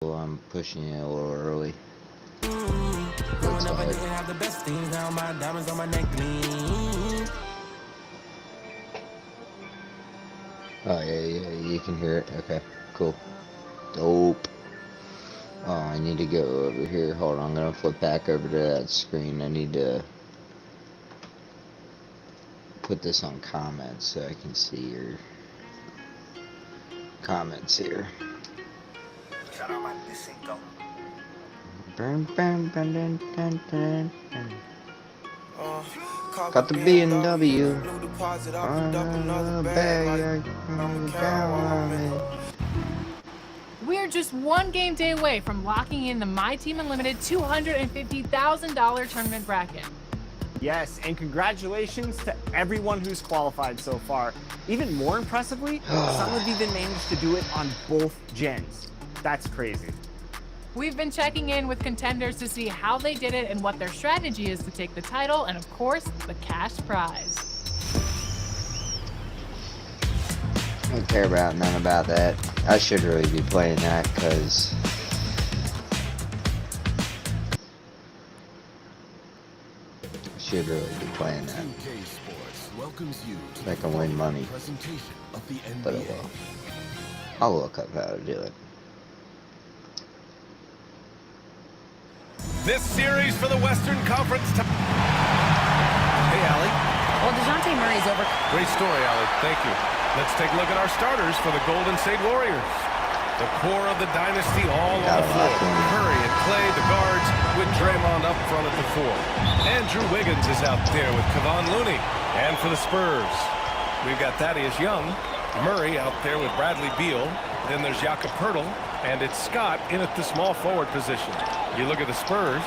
Well, I'm pushing it a little early. Growing up, I didn't have the best things. Now my diamonds on my neck gleam. Oh, yeah, you can hear it. Okay, cool. Dope. Oh, I need to go over here. Hold on, I'm gonna flip back over to that screen. I need to put this on comments so I can see your comments here. Got the BMW. We're just one game day away from locking in the My Team Unlimited $250,000 tournament bracket. Yes, and congratulations to everyone who's qualified so far. Even more impressively, some have even managed to do it on both gens. That's crazy. We've been checking in with contenders to see how they did it and what their strategy is to take the title and, of course, the cash prize. I don't care about none about that. I should really be playing that because I should really be playing that. I can win money, but oh well. I'll look up how to do it. This series for the Western Conference. Hey, Allie. Well, DeJounte Murray's over. Great story, Allie. Thank you. Let's take a look at our starters for the Golden State Warriors. The core of the dynasty all on the floor. Curry and Clay, the guards, with Draymond up front at the 4. Andrew Wiggins is out there with Kevon Looney. And for the Spurs, we've got Thaddeus Young. Murray out there with Bradley Beal. Then there's Jakob Poeltl. And it's Scott in at the small forward position. You look at the Spurs,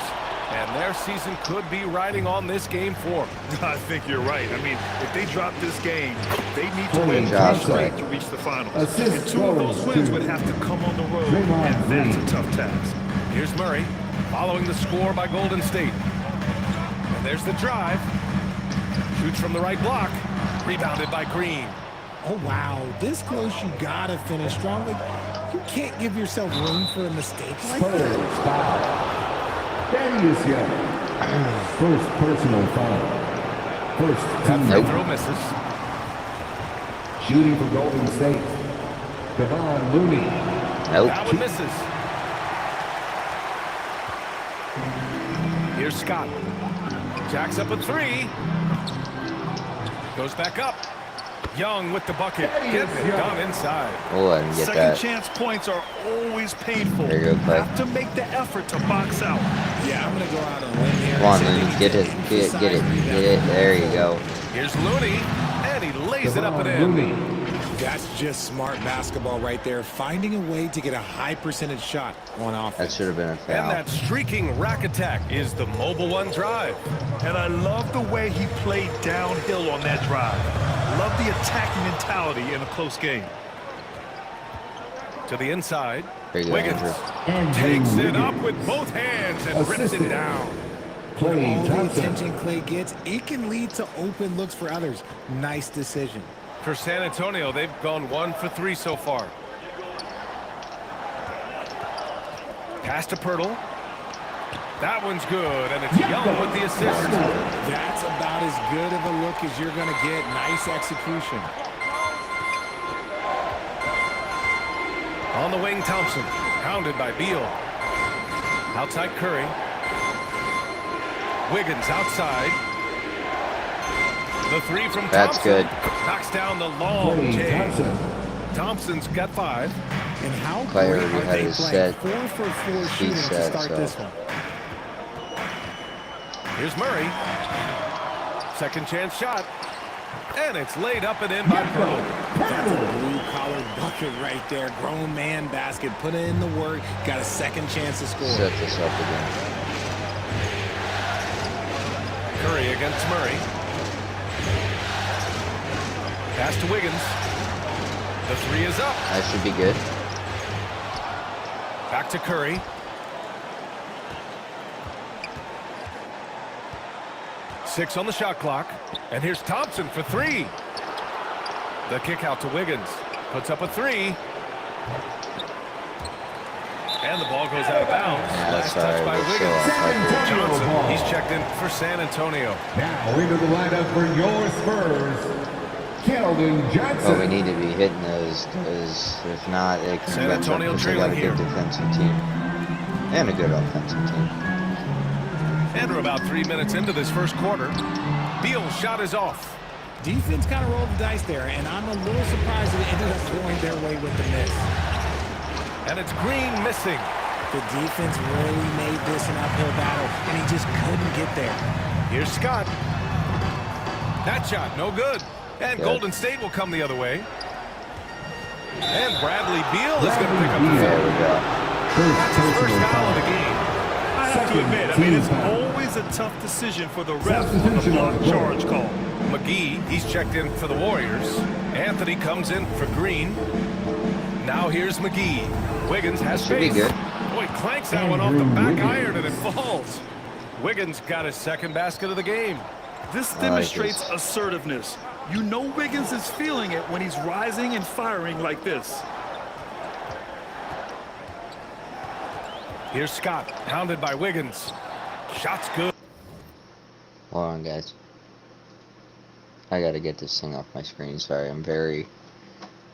and their season could be riding on this game 4. I think you're right. I mean, if they drop this game, they need to win 3 straight to reach the finals. And 2 of those wins would have to come on the road, and that's a tough task. Here's Murray, following the score by Golden State. And there's the drive. Shoots from the right block. Rebounded by Green. Oh, wow. This close, you gotta finish strong. You can't give yourself room for a mistake like that. Thaddeus Young. First personal foul. First team. Free throw misses. Shooting for Golden State. Kevon Looney. That one misses. Here's Scott. Jacks up a 3. Goes back up. Young with the bucket. Getting it done inside. We'll let him get Second that. chance points are always painful. There you go, Clay. Have to make the effort to box out. Yeah, I'm going to go out on a limb here. Come on, Looney. Get it. Get it. There you go. Here's Looney. And he lays it up and in. That's just smart basketball right there. Finding a way to get a high percentage shot on offense. That should have been a foul. And that streaking rack attack is the mobile one drive. And I love the way he played downhill on that drive. Love the attacking mentality in a close game. To the inside. Wiggins takes it up with both hands and rips it down. All the attention Clay gets, it can lead to open looks for others. Nice decision. For San Antonio, they've gone 1 for 3 so far. Pass to Poeltl. That one's good, and it's Young with the assist. That's about as good of a look as you're going to get. Nice execution. On the wing, Thompson. Pounded by Beal. Outside Curry. Wiggins outside. The 3 from Thompson. That's good. Knocks down the long J. Thompson's got 5. And how Clay great already are had they his playing? set. 4 for 4 shooting He's to set, start so. this one. Here's Murray. Second chance shot. And it's laid up and in by Poeltl. That's a blue-collar bucket right there. Grown man basket. Put in the work. Got a second chance to score. Set this up again. Curry against Murray. Pass to Wiggins. The 3 is up. That should be good. Back to Curry. Six on the shot clock. And here's Thompson for 3. The kick out to Wiggins. Puts up a 3. And the ball goes out of bounds. Yeah, Last touch by Wiggins. Johnson, he's checked in for San Antonio. Now into the lineup for your Spurs, Keldon Johnson. Well, we need to be hitting those, because if not, it can San Antonio because they got a trailing good here. defensive team and a good offensive team. And we're about 3 minutes into this first quarter. Beal's shot is off. Defense kind of rolled the dice there, and I'm a little surprised that it ended up going their way with the miss. And it's Green missing. The defense really made this an uphill battle, and he just couldn't get there. Here's Scott. That shot, no good. And Good. Golden State will come the other way. And Bradley Beal is going to pick up the There foul. we go. That's his first foul of the game. I have to admit, I mean, it's always a tough decision for the ref on the block charge call. McGee, he's checked in for the Warriors. Anthony comes in for Green. Now here's McGee. Wiggins has Should be space. good. Boy, clanks that one off the back iron and it falls. Wiggins got his second basket of the game. This like demonstrates this. assertiveness. You know Wiggins is feeling it when he's rising and firing like this. Here's Scott, hounded by Wiggins. Shot's good. Hold on, guys. I gotta get this thing off my screen. Sorry, I'm very,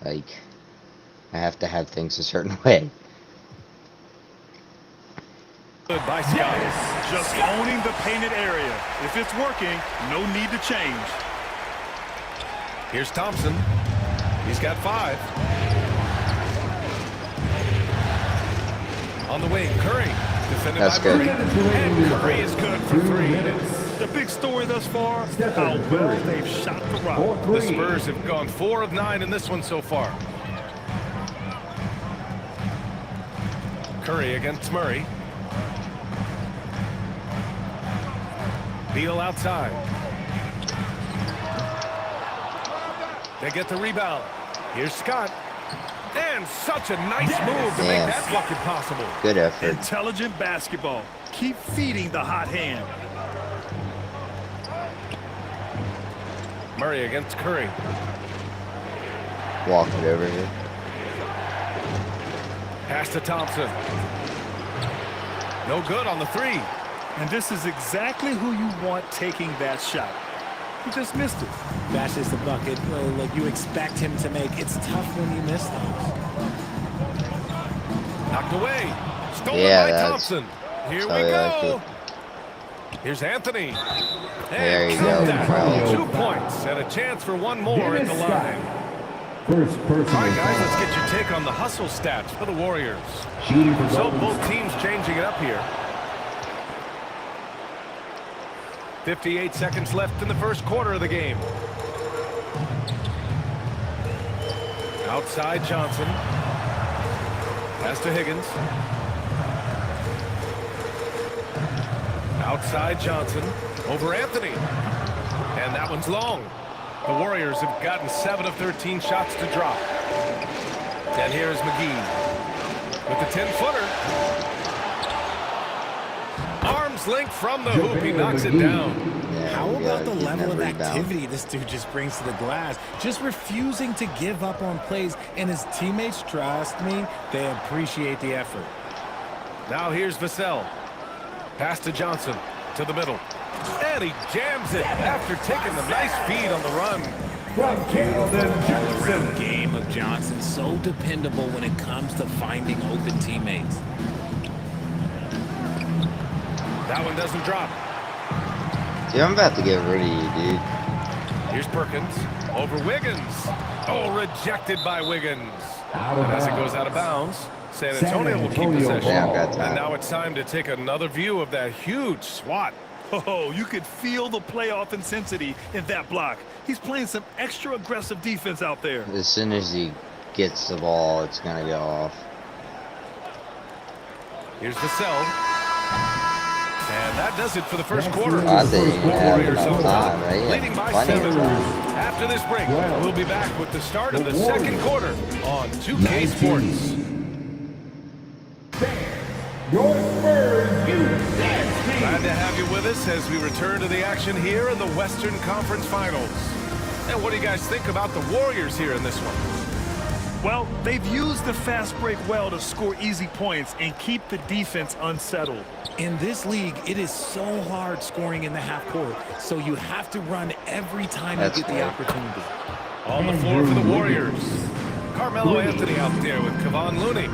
like, I have to have things a certain way. Good by Scott. Just owning the painted area. If it's working, no need to change. Here's Thompson. He's got 5. On the wing, Curry. Defended That's by good. Murray. And Curry is good for 3. The big story thus far, how well they've shot the rock. The Spurs have gone 4 of 9 in this one so far. Curry against Murray. Beal outside. They get the rebound. Here's Scott. And such a nice move to make that bucket possible. Good effort. Intelligent basketball. Keep feeding the hot hand. Murray against Curry. Walk it over here. Pass to Thompson. No good on the 3. And this is exactly who you want taking that shot. He just missed it. Bashes the bucket like you expect him to make. It's tough when you miss those. Knocked away. Stolen Yeah, by that's Thompson. Here how we I like go. it. Here's Anthony. There And you count go, that. bro. 2 points and a chance for one more at the Dennis line. First personal All right, guys, let's foul. get your take on the hustle stats for the Warriors. Shooting for So Golden both teams changing it up here. 58 seconds left in the first quarter of the game. Outside Johnson. Pass to Higgins. Outside Johnson. Over Anthony. And that one's long. The Warriors have gotten 7 of 13 shots to drop. And here's McGee with the 10-footer. Arms length from the hoop. He knocks it down. Yeah, How we about gotta the get level that of rebound. activity this dude just brings to the glass? Just refusing to give up on plays, and his teammates, trust me, they appreciate the effort. Now here's Vassell. Pass to Johnson to the middle. And he jams it after taking the nice feed on the run. from Keldon Johnson. Game of Johnson, so dependable when it comes to finding open teammates. That one doesn't drop. Dude, I'm about to get rid of you, dude. Here's Perkins over Wiggins. Oh, rejected by Wiggins. Out of And as it bounds. goes out of bounds, San San Antonio will keep Antonio possession. They don't got time. And now it's time to take another view of that huge swat. Oh, you could feel the playoff intensity in that block. He's playing some extra aggressive defense out there. As soon as he gets the ball, it's gonna go off. Here's Vassell. And that does it for the first quarter. I think he had Warriors enough on top, time, right? leading by Plenty of 7. time. After this break, we'll be back with the start of the second quarter on 2K Sports. Your Spurs, USA. Glad to have you with us as we return to the action here in the Western Conference Finals. And what do you guys think about the Warriors here in this one? Well, they've used the fast break well to score easy points and keep the defense unsettled. In this league, it is so hard scoring in the half court, so you have to run every time you get the opportunity. On the floor for the Warriors. Carmelo Anthony out there with Kevon Looney.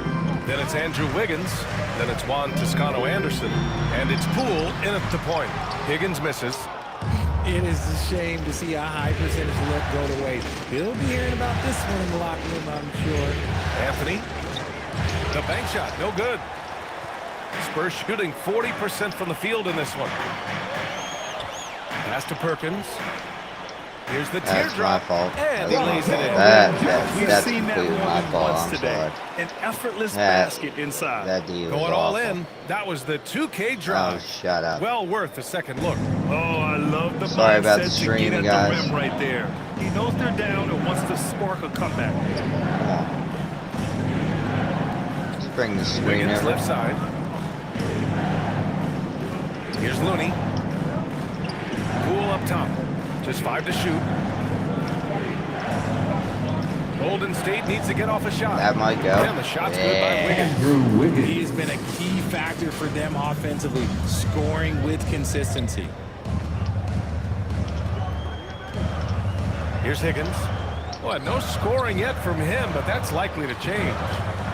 Then it's Andrew Wiggins. Then it's Juan Toscano-Anderson. And it's Poole in at the point. Higgins misses. It is a shame to see a high percentage look go to waste. He'll be hearing about this one in the locker room, I'm sure. Anthony. The bank shot, no good. Spurs shooting 40% from the field in this one. Pass to Perkins. Here's the teardrop. That's my fault. And he lays it in. That's seen that completely more my than fault. once I'm today. sorry. An effortless basket inside. That D was Going all awful. in. That was the 2K drive. Oh, shut up. Well worth a second look. Oh, I love the Sorry about the mindset to stream, get at guys. the rim right there. He knows they're down and wants to spark a comeback. Let's bring the screen Wiggins over. left side. Here's Looney. Poole up top. Just 5 to shoot. Golden State needs to get off a shot. That might go. And the shot's good by Wiggins. He's been a key factor for them offensively, scoring with consistency. Here's Higgins. Well, no scoring yet from him, but that's likely to change.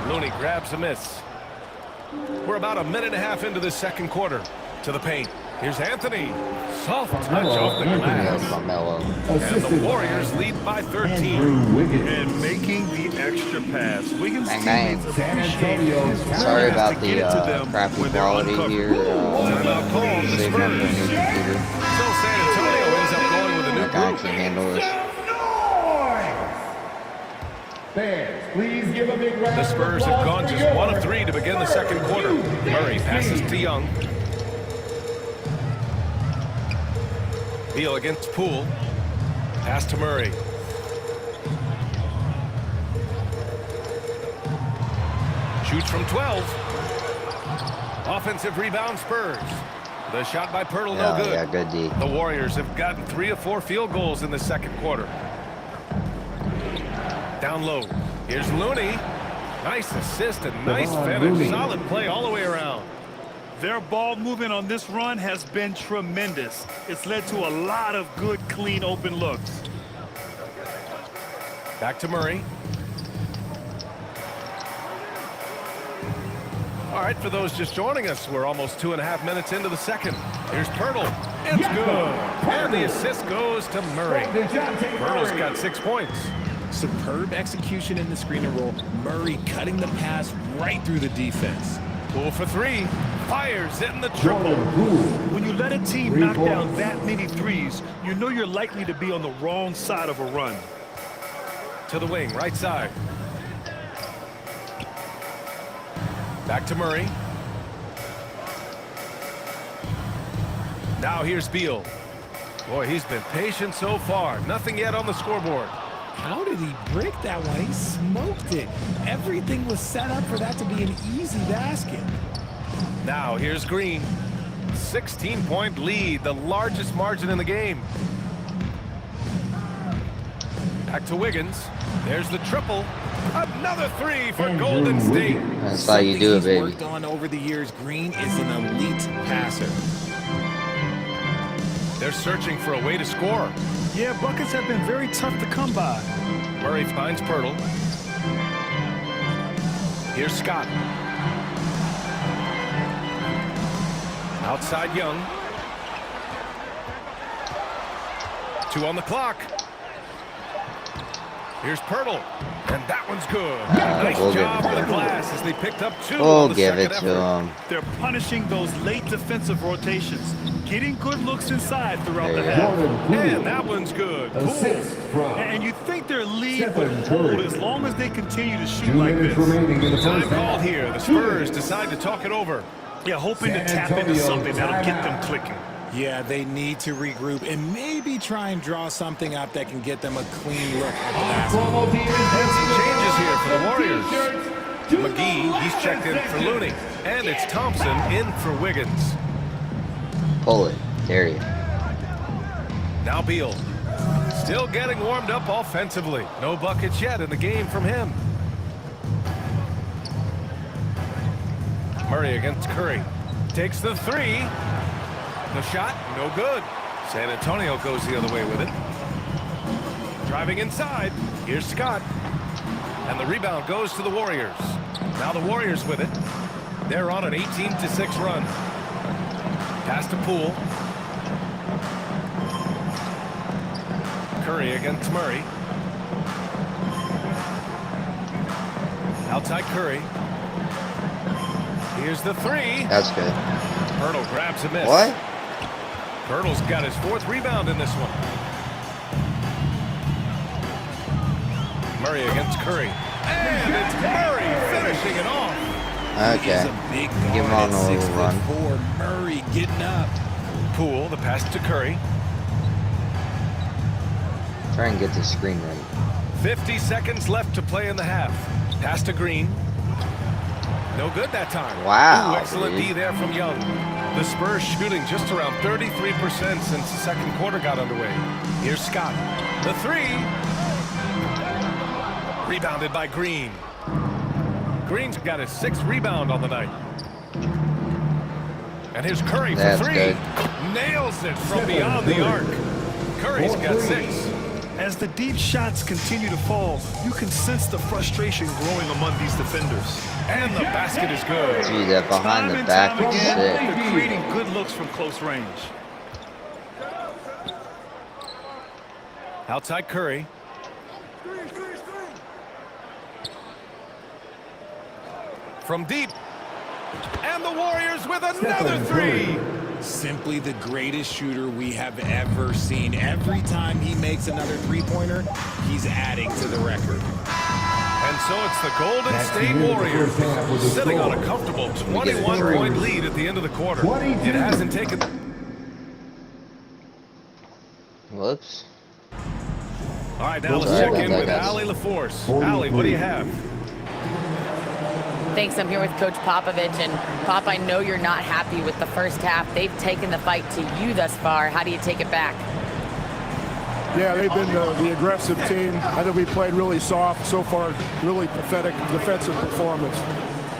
Looney grabs a miss. We're about a minute and a half into the second quarter. To the paint. Here's Anthony. Soft touch off the glass. And the Warriors lead by 13. And making the extra pass. Wiggins teammates appreciate his Sorry willingness about to the get it to them crappy when they're quality uncovered. here. Timeout called. The Saving up for a new Spurs. computer. So San Antonio ends up going with a new I can group. actually handle this. Fans, please give a big round The Spurs have gone just 1 of 3 to begin the second quarter. Murray passes to Young. Beal against Poole. Pass to Murray. Shoots from 12. Offensive rebound Spurs. The shot by Pirtle, no good. Yeah, good D. The Warriors have gotten 3 of 4 field goals in the second quarter. Down low. Here's Looney. Nice assist and nice finish. Solid play all the way around. Their ball movement on this run has been tremendous. It's led to a lot of good, clean, open looks. Back to Murray. All right, for those just joining us, we're almost 2.5 minutes into the second. Here's Pirtle. It's good. And the assist goes to Murray. Pirtle's got 6 points. Superb execution in the screen and roll. Murray cutting the pass right through the defense. Poole for 3. Fires in the triple. When you let a team knock down that many threes, you know you're likely to be on the wrong side of a run. To the wing, right side. Back to Murray. Now here's Beal. Boy, he's been patient so far. Nothing yet on the scoreboard. How did he break that one? He smoked it. Everything was set up for that to be an easy basket. Now here's Green. 16-point lead, the largest margin in the game. Back to Wiggins. There's the triple. Another 3 for Golden State. That's how you do it, baby. Worked on over the years. Green is an elite passer. They're searching for a way to score. Yeah, buckets have been very tough to come by. Murray finds Pirtle. Here's Scott. Outside Young. 2 on the clock. Here's Pirtle. And that one's good. Nice we'll job give it with to the him. glass as they picked up 2 We'll on the give second it to effort. him. They're punishing those late defensive rotations, getting good looks inside throughout the There you half. And that one's good. Assist Cool. from And you think their lead would Stephen hold Curry. as long as they continue to shoot 2 like minutes this. remaining in the Time first called half. here. The Spurs decide to talk it over. Yeah, hoping to San tap into Antonio something that'll get them timeout. clicking. Yeah, they need to regroup and maybe try and draw something up that can get them a clean look at the basket. And some changes here for the Warriors. McGee, he's checked in for Looney. And it's Thompson in for Wiggins. Pull it. There you. Now Beal. Still getting warmed up offensively. No buckets yet in the game from him. Murray against Curry. Takes the three. The shot, no good. San Antonio goes the other way with it. Driving inside. Here's Scott. And the rebound goes to the Warriors. Now the Warriors with it. They're on an 18-6 run. Pass to Poole. Curry against Murray. Outside Curry. Here's the three. That's good. Hurdle grabs a miss. What? Hurdle's got his 4th rebound in this one. Murray against Curry. And it's Murray finishing it off. Okay. Give him on a little run. Murray getting up. Poole, the pass to Curry. Try and get the screen right. 50 seconds left to play in the half. Pass to Green. No good that time. Wow. Ooh, excellent dude. D there from Young. The Spurs shooting just around 33% since the second quarter got underway. Here's Scott. The three. Rebounded by Green. Green's got his 6th rebound on the night. And here's Curry for That's three. good. Nails it from beyond the arc. Curry's got 6. As the deep shots continue to fall, you can sense the frustration growing among these defenders. And the basket is good. Gee, that behind the back is sick. They're creating good looks from close range. Outside Curry. From deep. And the Warriors with another three. Simply the greatest shooter we have ever seen. Every time he makes another three-pointer, he's adding to the record. And so it's the Golden State Warriors sitting on a comfortable 21-point lead at the end of the quarter. It hasn't taken... Whoops. All right, now let's Sorry check in about with that, guys. Allie LaForce. Allie, what do you have? Thanks. I'm here with Coach Popovich. And Pop, I know you're not happy with the first half. They've taken the fight to you thus far. How do you take it back? Yeah, they've been the aggressive team. I think we played really soft so far. Really pathetic defensive performance.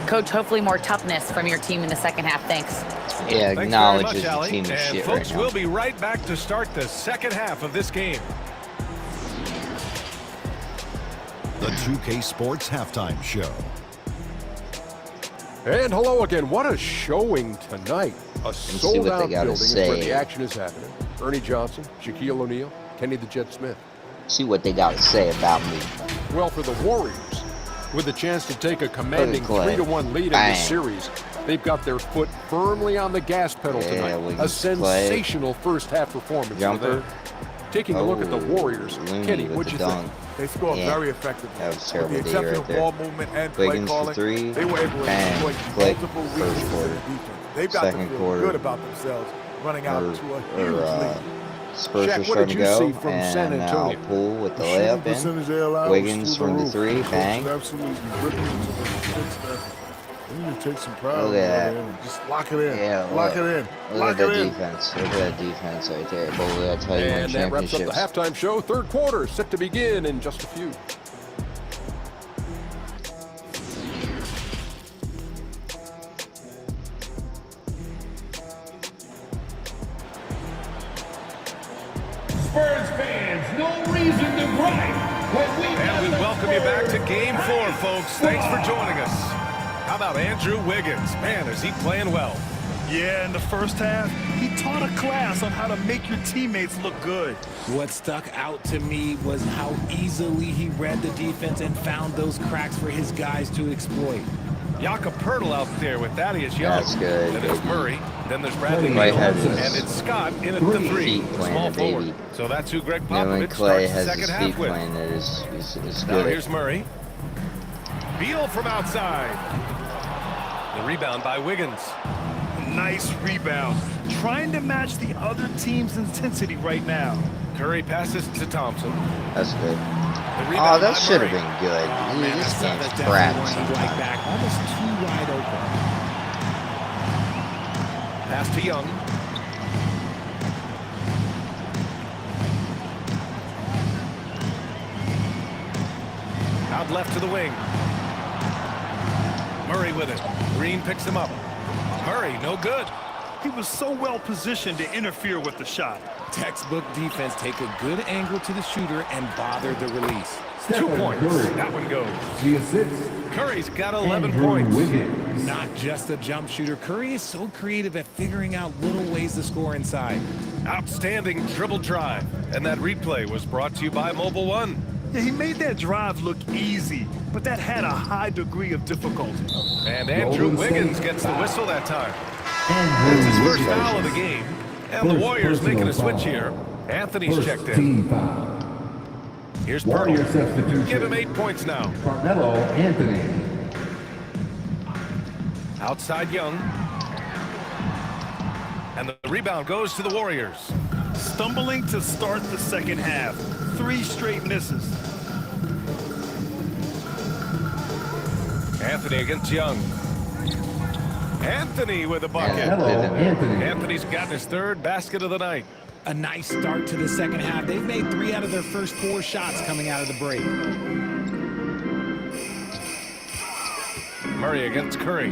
Coach, hopefully more toughness from your team in the second half. Thanks. Yeah, Thanks very acknowledges much, the Allie. team is And shit folks, right now. we'll be right back to start the second half of this game. The 2K Sports Halftime Show. And hello again. What a showing tonight. A sold-out building is where the action is happening. Ernie Johnson, Shaquille O'Neal, Kenny the Jet Smith. See what they got to say about me. Well, for the Warriors, with a chance to take a commanding Clay. 3-1 lead in Bang. this series, they've got their foot firmly on the gas pedal tonight. Wiggins, A sensational first-half performance Jumper. for them. Taking a look at the Warriors, Looney Kenny, with what'd the you dunk. think? They scored Yeah. very effectively. That was terrible With the D exception right of there. ball movement and play Wiggins for calling, three. they were able to Bang. exploit Click. multiple First weaknesses in quarter. the defense. They've got Second to feel quarter. good about themselves running out to a huge lead. Spurs Shaq, are what starting did to you go, see from San and now Antonio? Poole with the Shooting layup percentage they in. allow was Wiggins through the from the roof. three, Coach bang. Absolutely ripping into the fix that. You need to take some pride Look at that. and just lock it in. Yeah, lock look. it in. Look Lock at that it in. defense. Look at that defense right there. But that's how you win And that wraps up the championships. halftime show. Third quarter set to begin in just a few. Spurs fans, no reason to gripe. And we welcome you back to Game 4, folks. Thanks for joining us. How about Andrew Wiggins? Man, is he playing well. Yeah, in the first half, he taught a class on how to make your teammates look good. What stuck out to me was how easily he read the defense and found those cracks for his guys to exploit. Jakob Poeltl out there with Thaddeus Young. That's good, Then it's baby. Murray. Then there's Bradley Clay Beal. has his And it's Scott in at the three. feet playing Small it, baby. forward. So that's who Greg Knowing Popovich Clay starts the has second his half feet with. playing it is Now good. here's Murray. Beal from outside. The rebound by Wiggins. Nice rebound. Trying to match the other team's intensity right now. Curry passes to Thompson. That's good. The Oh, rebound that by should have Murray. been good. Man, This that's not game's that's crap definitely one you'd like sometimes. back. Almost too wide open. Pass to Young. Out left to the wing. Murray Murray with it. Green picks him up. Murray, no good. He was so well positioned to interfere with the shot. Textbook defense, take a good angle to the shooter and bother the release. 2 points. That one goes. The assist. Curry's got 11 points. Not just a jump shooter, Curry is so creative at figuring out little ways to score inside. Outstanding dribble drive. And that replay was brought to you by Mobile One. Yeah, he made that drive look easy, but that had a high degree of difficulty. And Andrew Wiggins gets the whistle that time. That's his first foul of the game. And the Warriors making a switch here. Anthony's checked in. Here's Pirtle. Give him 8 points now. Carmelo Anthony. Outside Young. And the rebound goes to the Warriors. Stumbling to start the second half. 3 straight misses. Anthony against Young. Anthony with a bucket. Anthony's gotten his 3rd basket of the night. A nice start to the second half. They've made 3 out of their first 4 shots coming out of the break. Murray against Curry.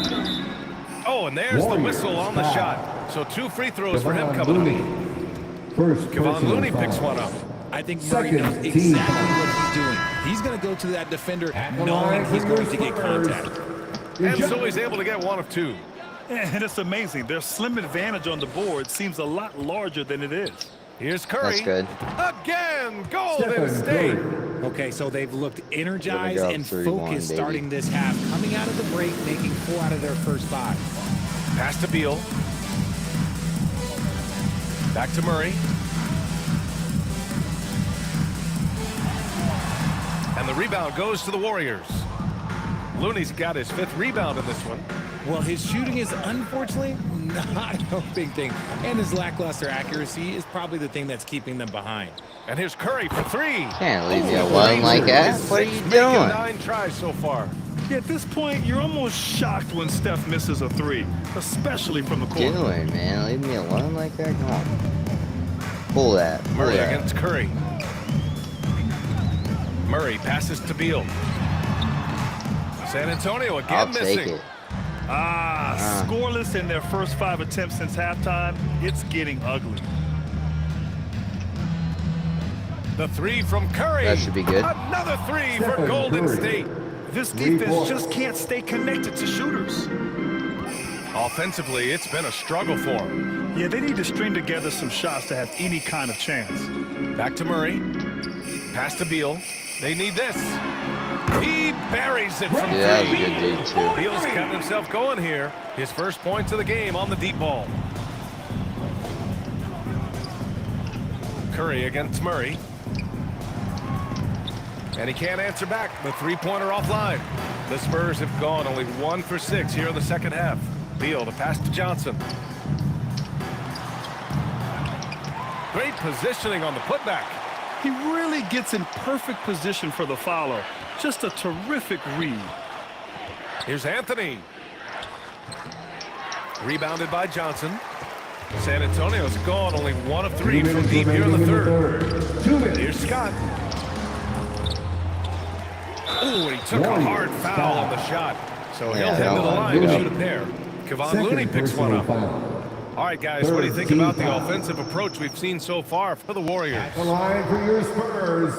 Oh, and there's the whistle on the shot. So 2 free throws for him coming up. Kevon Looney picks one up. I think Murray knows exactly what he's doing. He's going to go to that defender knowing he's going to get contact. And so he's able to get 1 of 2. And it's amazing. Their slim advantage on the board seems a lot larger than it is. Here's Curry. That's good. Again, Golden State. Okay, so they've looked energized and focused starting this half. Coming out of the break, making 4 out of their first 5. Pass to Beal. Back to Murray. And the rebound goes to the Warriors. Looney's got his 5th rebound in this one. Well, his shooting is unfortunately not a big thing. And his lackluster accuracy is probably the thing that's keeping them behind. And here's Curry for 3. Can't leave me alone like that. What are you doing? 9 tries so far. Yeah, at this point, you're almost shocked when Steph misses a 3, especially from the corner. Doing, man? Leave me alone like that? Come on. Pull that. Pull Murray that. against Curry. Murray passes to Beal. San Antonio again I'll missing. take it. Scoreless in their first 5 attempts since halftime. It's getting ugly. The 3 from Curry. That should be good. Another 3 for Golden State. This defense just can't stay connected to shooters. Offensively, it's been a struggle for them. Yeah, they need to string together some shots to have any kind of chance. Back to Murray. Pass to Beal. They need this. He buries it from 3. Yeah, that's a good dude, too. Beal's got himself going here. His first points of the game on the deep ball. Curry against Murray. And he can't answer back. The 3-pointer offline. The Spurs have gone only 1 for 6 here in the second half. Beal to pass to Johnson. Great positioning on the putback. He really gets in perfect position for the follow. Just a terrific read. Here's Anthony. Rebounded by Johnson. San Antonio's gone only 1 of 3 from deep here in the 3rd. Here's Scott. Oh, he took a hard foul on the shot. So he'll head to the line to shoot a pair. Kevon Looney picks one up. All right, guys, what do you think about the offensive approach we've seen so far for the Warriors? At the line for your Spurs.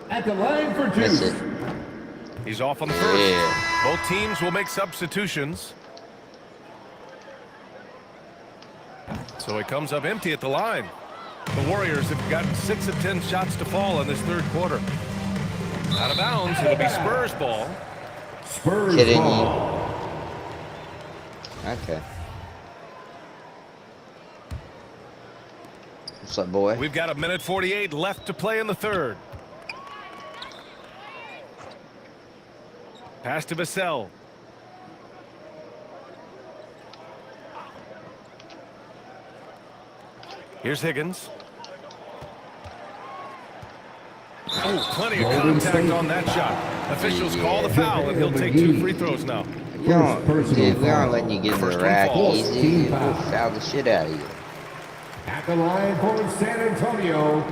At the line for 2. He's off on the first. Yeah. Both teams will make substitutions. So he comes up empty at the line. The Warriors have got 6 of 10 shots to fall in this 3rd quarter. Out of bounds, it'll be Spurs ball. Spurs Kidding ball. you. Okay. What's up, boy? We've got 1:48 left to play in the 3rd. Pass to Vassell. Here's Higgins. Oh, plenty of contact on that shot. Officials call the foul, and he'll take 2 free throws now. We aren't letting you get in the rack easy. We'll foul the shit out of you. At the line for San Antonio.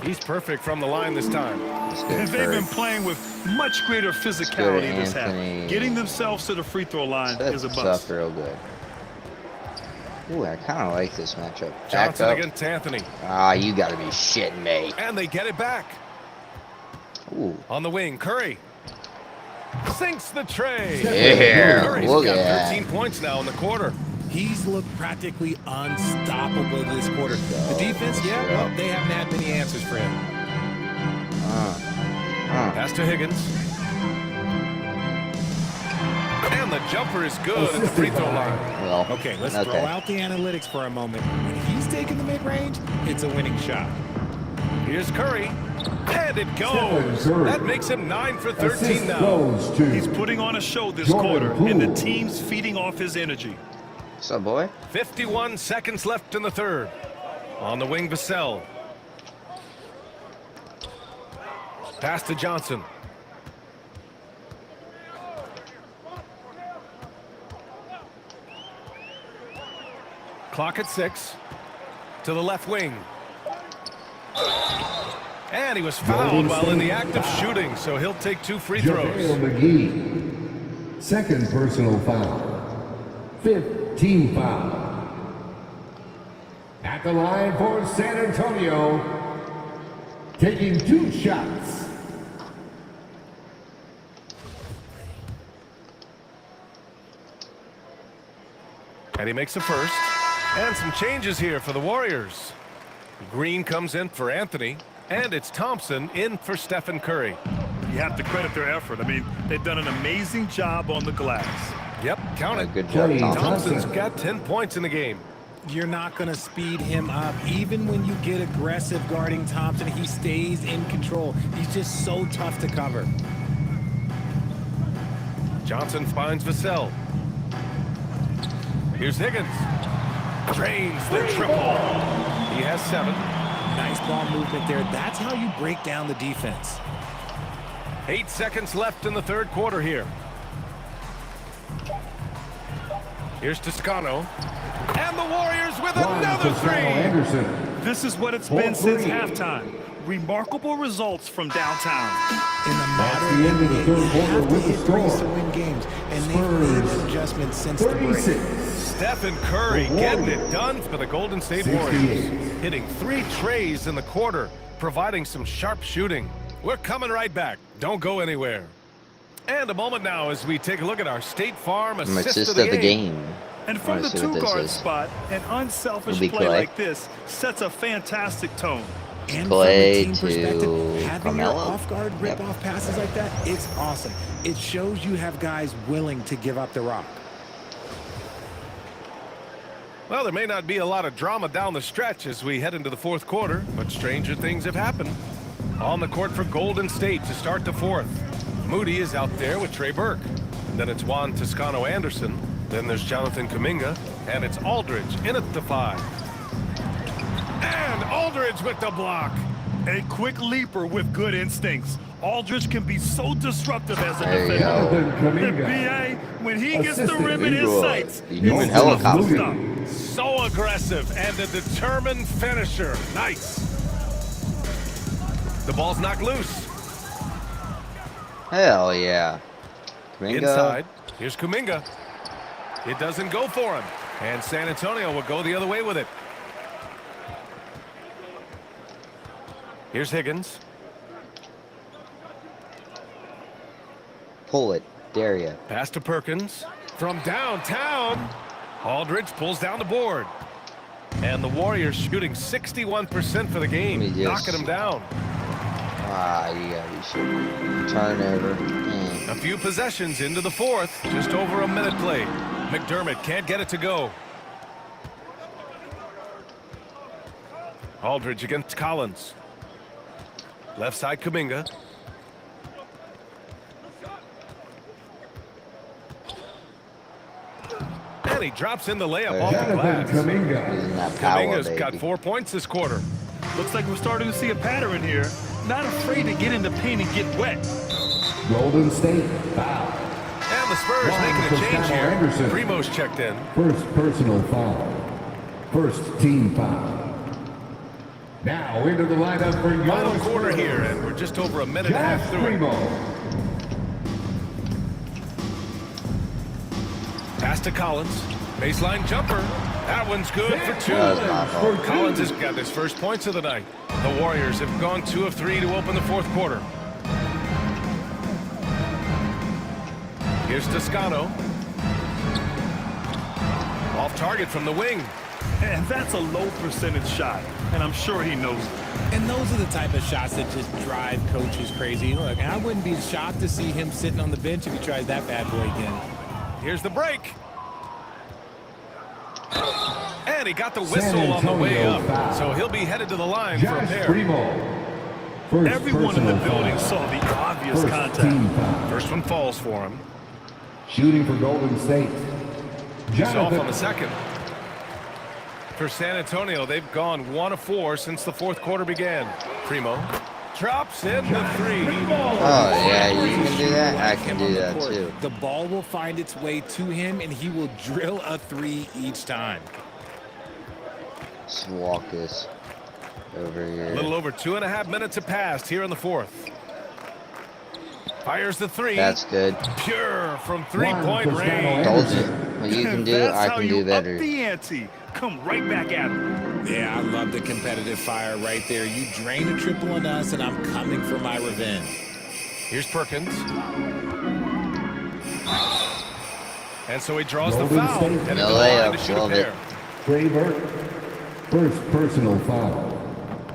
He's perfect from the line this time. And they've been playing with much greater physicality this half. Getting themselves to the free throw line is a bust. Real good. Ooh, I kind of like this matchup. Johnson against Anthony. Ah, you got to be shitting me. And they get it back. Ooh. On the wing, Curry. Sinks the tray. Yeah, Curry's got 13 points now in the quarter. He's looked practically unstoppable this quarter. The defense, well, they haven't had many answers for him. Pass to Higgins. And the jumper is good at the free throw line. Well, okay, let's throw out the analytics for a moment. When he's taking the mid-range, it's a winning shot. Here's Curry. And it goes. That makes him 9 for 13 now. He's putting on a show this quarter, and the team's feeding off his energy. What's up, boy? 51 seconds left in the third. On the wing, Vassell. Pass to Johnson. Clock at 6. To the left wing. And he was fouled while in the act of shooting, so he'll take 2 free throws. McGee, second personal foul. 5th team foul. At the line for San Antonio, taking 2 shots. And he makes a first. And some changes here for the Warriors. Green comes in for Anthony. And it's Thompson in for Stephen Curry. You have to credit their effort. I mean, they've done an amazing job on the glass. Yep, count it. Good job, Thompson's got 10 points in the game. You're not going to speed him up. Even when you get aggressive guarding Thompson, he stays in control. He's just so tough to cover. Johnson finds Vassell. Here's Higgins. Drains the triple. He has 7. Nice ball movement there. That's how you break down the defense. 8 seconds left in the third quarter here. Here's Toscano. And the Warriors with another 3. This is what it's been since halftime. Remarkable results from downtown. In the modern NBA, you have to hit threes to win games, and they've made an adjustment since the break. Stephen Curry getting it done for the Golden State Warriors. Hitting 3 trays in the quarter, providing some sharp shooting. We're coming right back. Don't go anywhere. And a moment now as we take a look at our State Farm assist of the game. And from the 2-guard spot, an unselfish play like this sets a fantastic tone. And Clay from a team perspective, having Carmelo. your off-guard rip-off passes like that, it's awesome. It shows you have guys willing to give up the rock. Well, there may not be a lot of drama down the stretch as we head into the fourth quarter, but stranger things have happened. On the court for Golden State to start the fourth. Moody is out there with Trey Burke. Then it's Juan Toscano Anderson. Then there's Jonathan Kuminga. And it's Aldridge in at the 5. And Aldridge with the block. A quick leaper with good instincts. Aldridge can be so disruptive as a defender. The BA, when he gets the rim in his sights, human helicopter. So aggressive and a determined finisher. Nice. The ball's knocked loose. Hell yeah. Kuminga. Inside. Here's Kuminga. It doesn't go for him. And San Antonio will go the other way with it. Here's Higgins. Pull it. Dare ya. Pass to Perkins. From downtown. Aldridge pulls down the board. And the Warriors shooting 61% for the game. Knocking them down. Ah, you gotta be shooting. Turnover. A few possessions into the fourth. Just over a minute played. McDermott can't get it to go. Aldridge against Collins. Left side Kuminga. And he drops in the layup off the glass. Kuminga's got 4 points this quarter. Looks like we're starting to see a pattern here. Not afraid to get in the paint and get wet. Golden State foul. And the Spurs making a change here. Anderson. Primo's checked in. First personal foul. First team foul. Now into the lineup for your Final quarter here, and we're just over a minute and a half through it. Pass to Collins. Baseline jumper. That one's good for two. Collins has got his first points of the night. The Warriors have gone 2 of 3 to open the fourth quarter. Here's Toscano. Off target from the wing. And that's a low percentage shot, and I'm sure he knows it. And those are the type of shots that just drive coaches crazy. Look, I wouldn't be shocked to see him sitting on the bench if he tries that bad boy again. Here's the break. And he got the whistle on the way up, so he'll be headed to the line for a pair. Everyone in the building saw the obvious contact. First one falls for him. Shooting for Golden State. He's off on the second. For San Antonio, they've gone 1 of 4 since the fourth quarter began. Primo drops in the 3. Oh, yeah, you can do that? I can do that, too. The ball will find its way to him, and he will drill a 3 each time. Let's walk this over here. A little over 2.5 minutes have passed here in the fourth. Fires the 3. That's good. Pure from 3-point range. Told you. What you can do, I can do better. Up the ante. Come right back at him. Yeah, I love the competitive fire right there. You drain a triple on us, and I'm coming for my revenge. Here's Perkins. And so he draws the foul. And no layup, to shoot a pair. Trey Burke, first personal foul.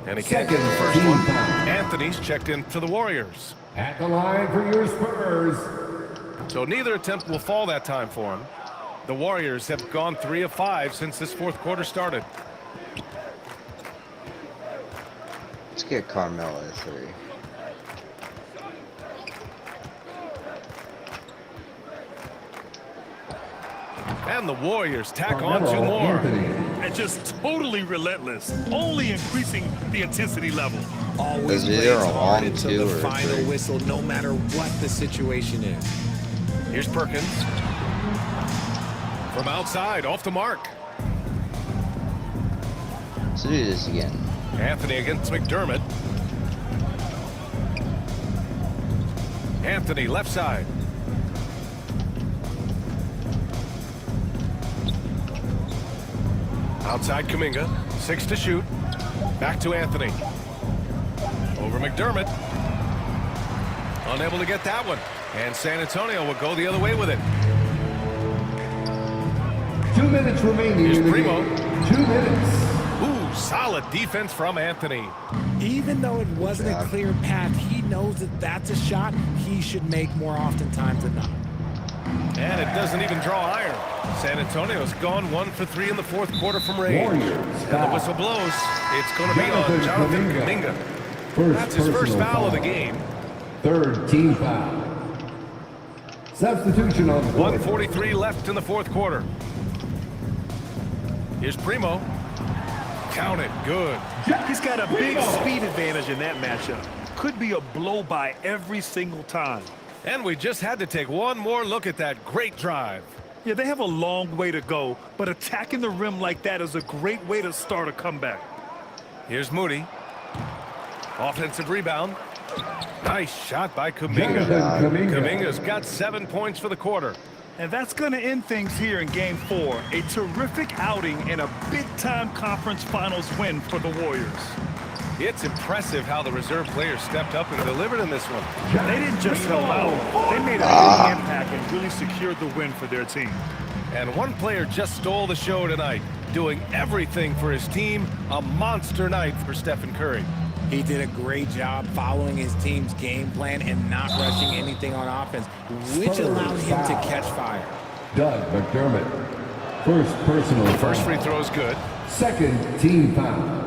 And he can't get the first one. Anthony's checked in for the Warriors. At the line for your Spurs. So neither attempt will fall that time for him. The Warriors have gone 3 of 5 since this fourth quarter started. Let's get Carmelo a 3. And the Warriors tack on 2 more. And just totally relentless, only increasing the intensity level. Always plays hard until the final whistle, no matter what the situation is. Here's Perkins. From outside, off the mark. Let's do this again. Anthony against McDermott. Anthony, left side. Outside Kuminga, 6 to shoot. Back to Anthony. Over McDermott. Unable to get that one. And San Antonio will go the other way with it. 2 minutes remaining. Here's Primo. 2 minutes. Ooh, solid defense from Anthony. Even though it wasn't a clear path, he knows that that's a shot he should make more oftentimes than not. And it doesn't even draw iron. San Antonio's gone 1 for 3 in the fourth quarter from range. And the whistle blows. It's going to be on Jonathan Kuminga. That's his first foul of the game. Third team foul. Substitution on the court. 1:43 left in the fourth quarter. Here's Primo. Count it. Good. He's got a big speed advantage in that matchup. Could be a blow by every single time. And we just had to take one more look at that great drive. Yeah, they have a long way to go, but attacking the rim like that is a great way to start a comeback. Here's Moody. Offensive rebound. Nice shot by Kuminga. Kuminga's got 7 points for the quarter. And that's going to end things here in Game 4. A terrific outing and a big-time conference finals win for the Warriors. It's impressive how the reserve players stepped up and delivered in this one. They didn't just help out. They made a big impact and really secured the win for their team. And one player just stole the show tonight, doing everything for his team. A monster night for Stephen Curry. He did a great job following his team's game plan and not rushing anything on offense, which allowed him to catch fire. Doug McDermott. First personal foul. First free throw is good. Second team foul.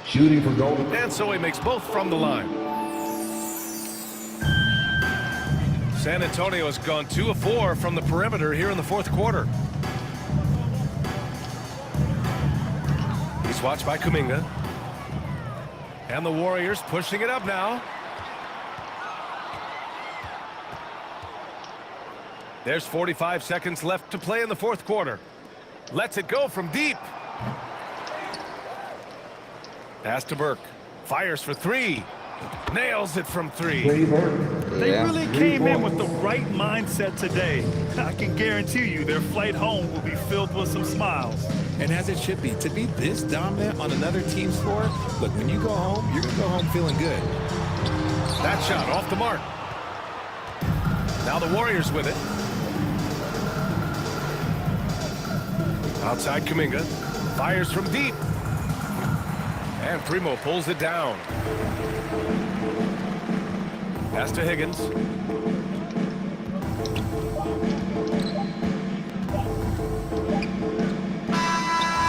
Shooting for Golden. And so he makes both from the line. San Antonio has gone 2 of 4 from the perimeter here in the fourth quarter. He's watched by Kuminga. And the Warriors pushing it up now. There's 45 seconds left to play in the fourth quarter. Lets it go from deep. Pass to Burke. Fires for three. Nails it from three. They really came in with the right mindset today. I can guarantee you their flight home will be filled with some smiles. And as it should be, to be this dominant on another team's floor, look, when you go home, you're going to go home feeling good. That shot off the mark. Now the Warriors with it. Outside Kuminga. Fires from deep. And Primo pulls it down. Pass to Higgins.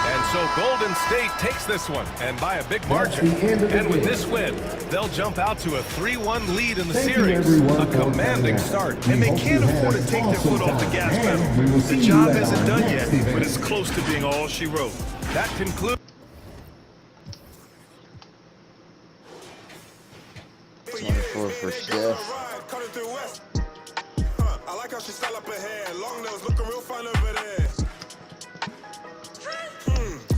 And so Golden State takes this one, and by a big margin. And with this win, they'll jump out to a 3-1 lead in the series. A commanding start. And they can't afford to take their foot off the gas pedal. The job isn't done yet, but it's close to being all she wrote. That concludes. For Steph. I like how she style up her hair. Long nails looking real fine over there.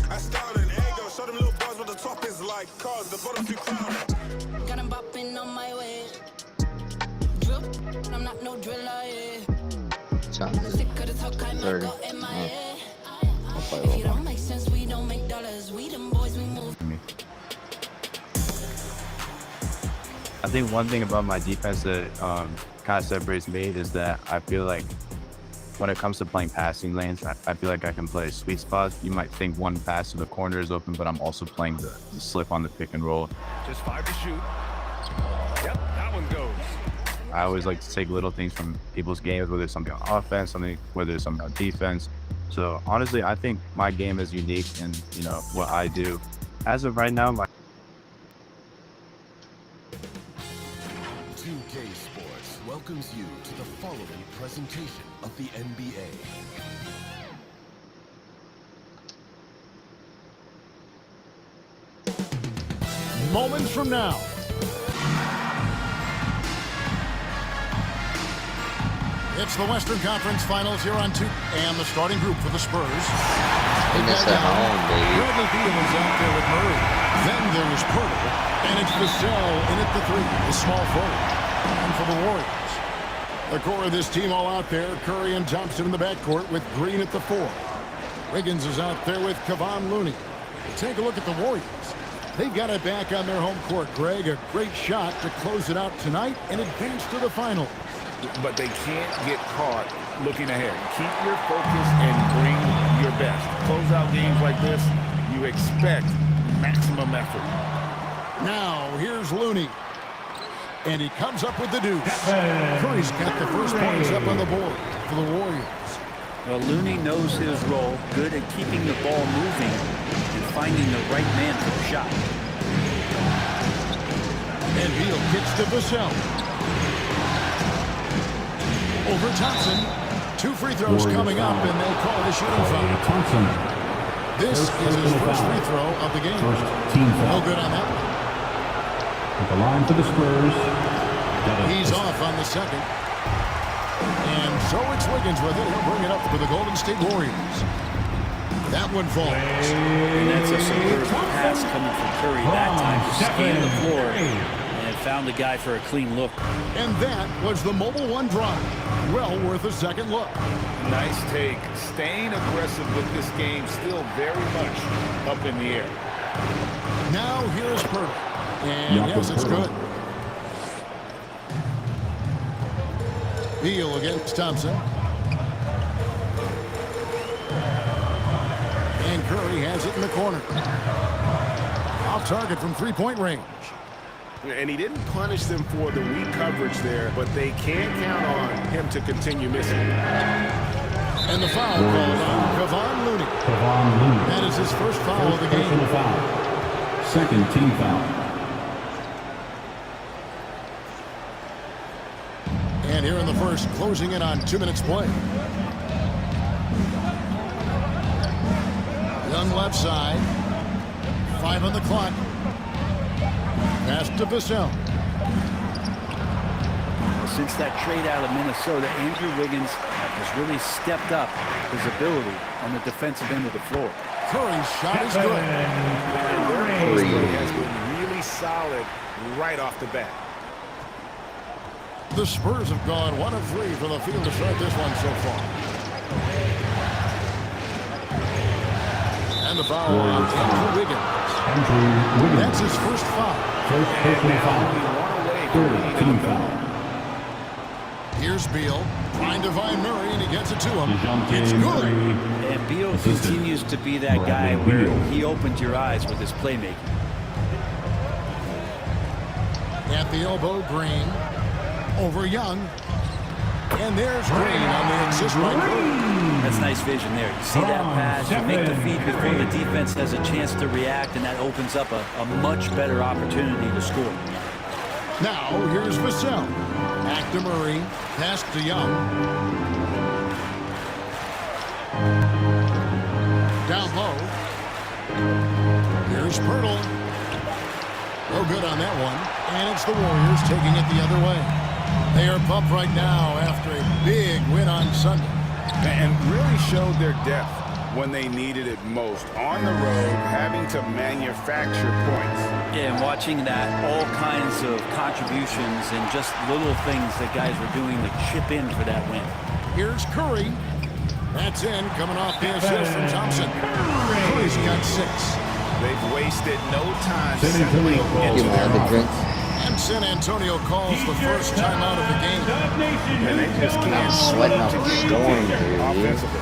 I styled an ego. Show them little boys what the top is like. Cars, the bottom too crowded. Got 'em bopping on my way. Drill, I'm not no driller, yeah. Sick of the talk, I might go in my head. If you don't make sense, we don't make dollars. We them boys, we move. I think one thing about my defense that kind of separates me is that I feel like when it comes to playing passing lanes, I feel like I can play sweet spots. You might think one pass to the corner is open, but I'm also playing the slip on the pick and roll. Just 5 to shoot. Yep, that one goes. I always like to take little things from people's games, whether it's something on offense, whether it's something on defense. So honestly, I think my game is unique in, you know, what I do. As of right now, my 2K Sports welcomes you to the following presentation of the NBA. Moments from now. It's the Western Conference Finals here on 2, and the starting group for the Spurs. And it's at home, baby. Bradley Beal is out there with Murray. Then there is Porter, and it's Vassell in at the 3, the small forward. And for the Warriors, the core of this team all out there. Curry and Thompson in the backcourt with Green at the 4. Wiggins is out there with Kevon Looney. Take a look at the Warriors. They've got it back on their home court, Greg. A great shot to close it out tonight and advance to the final. But they can't get caught looking ahead. Keep your focus and bring your best. Close out games like this, you expect maximum effort. Now, here's Looney. And he comes up with the deuce. Curry's got the first points up on the board for the Warriors. Well, Looney knows his role, good at keeping the ball moving and finding the right man for the shot. And Beal kicks to Vassell. Over Thompson. 2 free throws coming up, and they call it a shooting foul. This is his first free throw of the game. No good on that one. At the line for the Spurs. He's off on the second. And so it's Wiggins with it. He'll bring it up for the Golden State Warriors. That one falls. And that's a superb pass coming from Curry that time to scan the floor and found the guy for a clean look. And that was the Mobile One drive. Well worth a second look. Nice take. Staying aggressive with this game, still very much up in the air. Now here's Porter. And yes, it's good. Beal against Thompson. And Curry has it in the corner. Off target from 3-point range. And he didn't punish them for the weak coverage there, but they can't count on him to continue missing. And the foul called on Kevon Looney. That is his first foul of the game. Second team foul. And here in the first, closing in on 2 minutes play. Young left side. 5 on the clock. Pass to Vassell. Since that trade out of Minnesota, Andrew Wiggins has really stepped up his ability on the defensive end of the floor. Curry's shot is good. And their post play has been really solid right off the bat. The Spurs have gone 1 of 3 from the field to start this one so far. And the foul on Andrew Wiggins. That's his first foul. Here's Beal trying to find Murray, and he gets it to him. It's good. And Beal continues to be that guy where he opens your eyes with his playmaking. At the elbow, Green. Over Young. And there's Green on the assist by Curry. That's nice vision there. You see that pass, you make the feed before the defense has a chance to react, and that opens up a much better opportunity to score. Now, here's Vassell. Back to Murray. Pass to Young. Down low. Here's Pirtle. No good on that one. And it's the Warriors taking it the other way. They are pumped right now after a big win on Sunday. And really showed their depth when they needed it most. On the road, having to manufacture points. Yeah, and watching that, all kinds of contributions and just little things that guys were doing to chip in for that win. Here's Curry. That's in, coming off the assist from Thompson. Curry's got 6. They've wasted no time settling into their drink. And San Antonio calls the first timeout of the game. And they just can't sweating up a storm, offensively.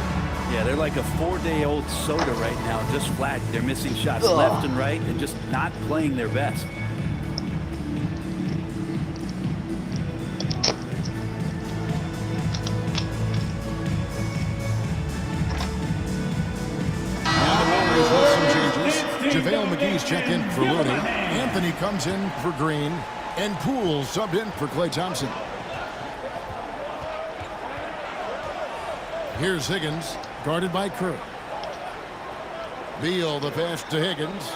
Yeah, they're like a 4-day-old soda right now, just flat. They're missing shots left and right and just not playing their best. JaVale McGee's checked in for Looney. Anthony comes in for Green. And Poole subbed in for Klay Thompson. Here's Higgins, guarded by Curry. Beal, the pass to Higgins.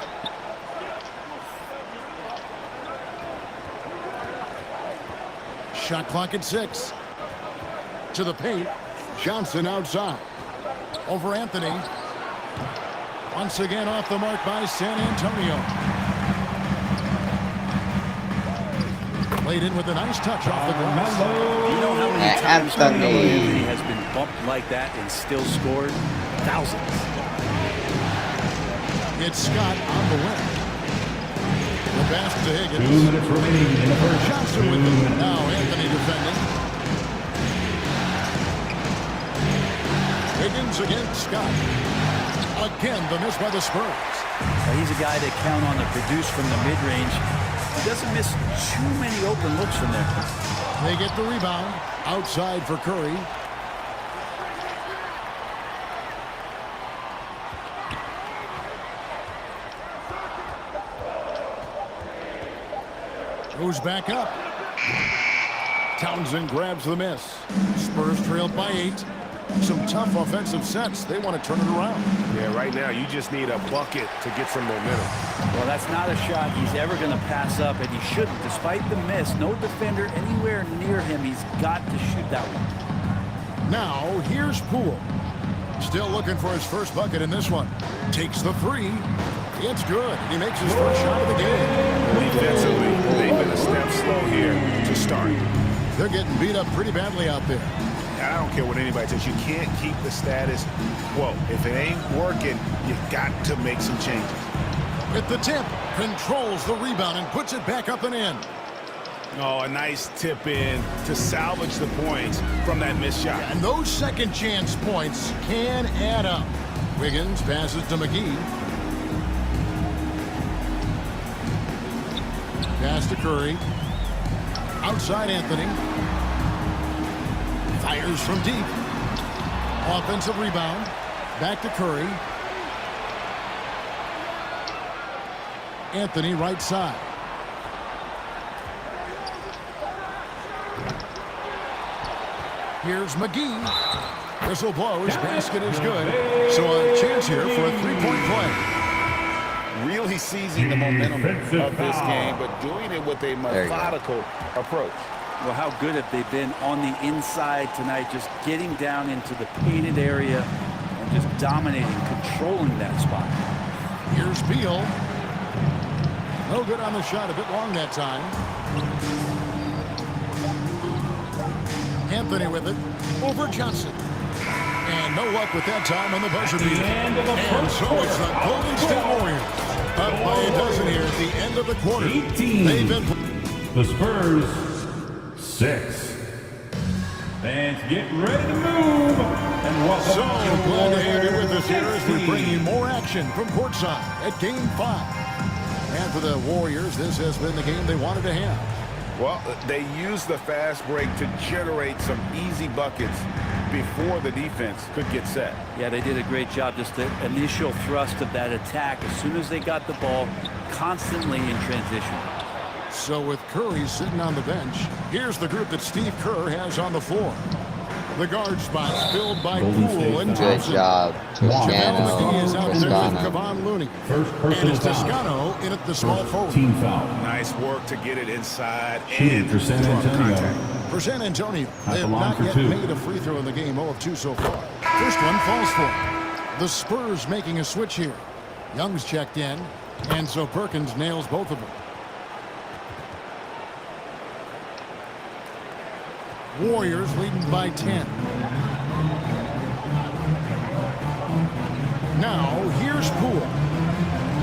Shot clock at 6. To the paint. Johnson outside. Over Anthony. Once again off the mark by San Antonio. Played in with a nice touch off the glass. You know how many times Anthony has been bumped like that and still scored? Thousands. It's Scott on the win. The pass to Higgins. 2 minutes remaining in the first. Johnson with it. Now Anthony defending. Higgins against Scott. Again, the miss by the Spurs. He's a guy they count on to produce from the mid-range. He doesn't miss too many open looks from there. They get the rebound. Outside for Curry. Goes back up. Townsend grabs the miss. Spurs trailed by 8. Some tough offensive sets. They want to turn it around. Yeah, right now you just need a bucket to get some momentum. Well, that's not a shot he's ever going to pass up, and he shouldn't. Despite the miss, no defender anywhere near him. He's got to shoot that one. Now, here's Poole. Still looking for his first bucket in this one. Takes the 3. It's good. He makes his first shot of the game. Defensively, they've been a step slow here to start. They're getting beat up pretty badly out there. I don't care what anybody says. You can't keep the status quo. If it ain't working, you got to make some changes. At the tip, controls the rebound and puts it back up and in. Oh, a nice tip in to salvage the points from that missed shot. And those second chance points can add up. Wiggins passes to McGee. Pass to Curry. Outside Anthony. Fires from deep. Offensive rebound. Back to Curry. Anthony right side. Here's McGee. Whistle blows. Basket is good. So a chance here for a three-point play. Really seizing the momentum of this game, but doing it with a methodical approach. Well, how good have they been on the inside tonight, just getting down into the painted area just dominating, controlling that spot. Here's Beal. No good on the shot, a bit long that time. Anthony with it, over Johnson. And no luck with that time on the buzzer beater. And so it's the Golden State Warriors. Up by a dozen here at the end of the quarter. 18. They've been... The Spurs, 6. Fans, get ready to move. And welcome so glad to have you with us here as we bring you more action from courtside at Game 5. And for the Warriors, this has been the game they wanted to have. Well, they used the fast break to generate some easy buckets before the defense could get set. Yeah, they did a great job. Just the initial thrust of that attack as soon as they got the ball, constantly in transition. So with Curry sitting on the bench, here's the group that Steve Kerr has on the floor. The guard spots filled by Poole and Good Thompson. job, Toscano. Is out there with Toscano. Kevon Looney. And it's Toscano in at the small forward. Team foul. Nice work to get it inside Shooting and for San Antonio. For San Antonio, At they the have line not for yet 2. made a free throw in the game, 0 of 2 so far. First one falls for it. The Spurs making a switch here. Young's checked in, and so Perkins nails both of them. Warriors leading by 10. Now, here's Poole.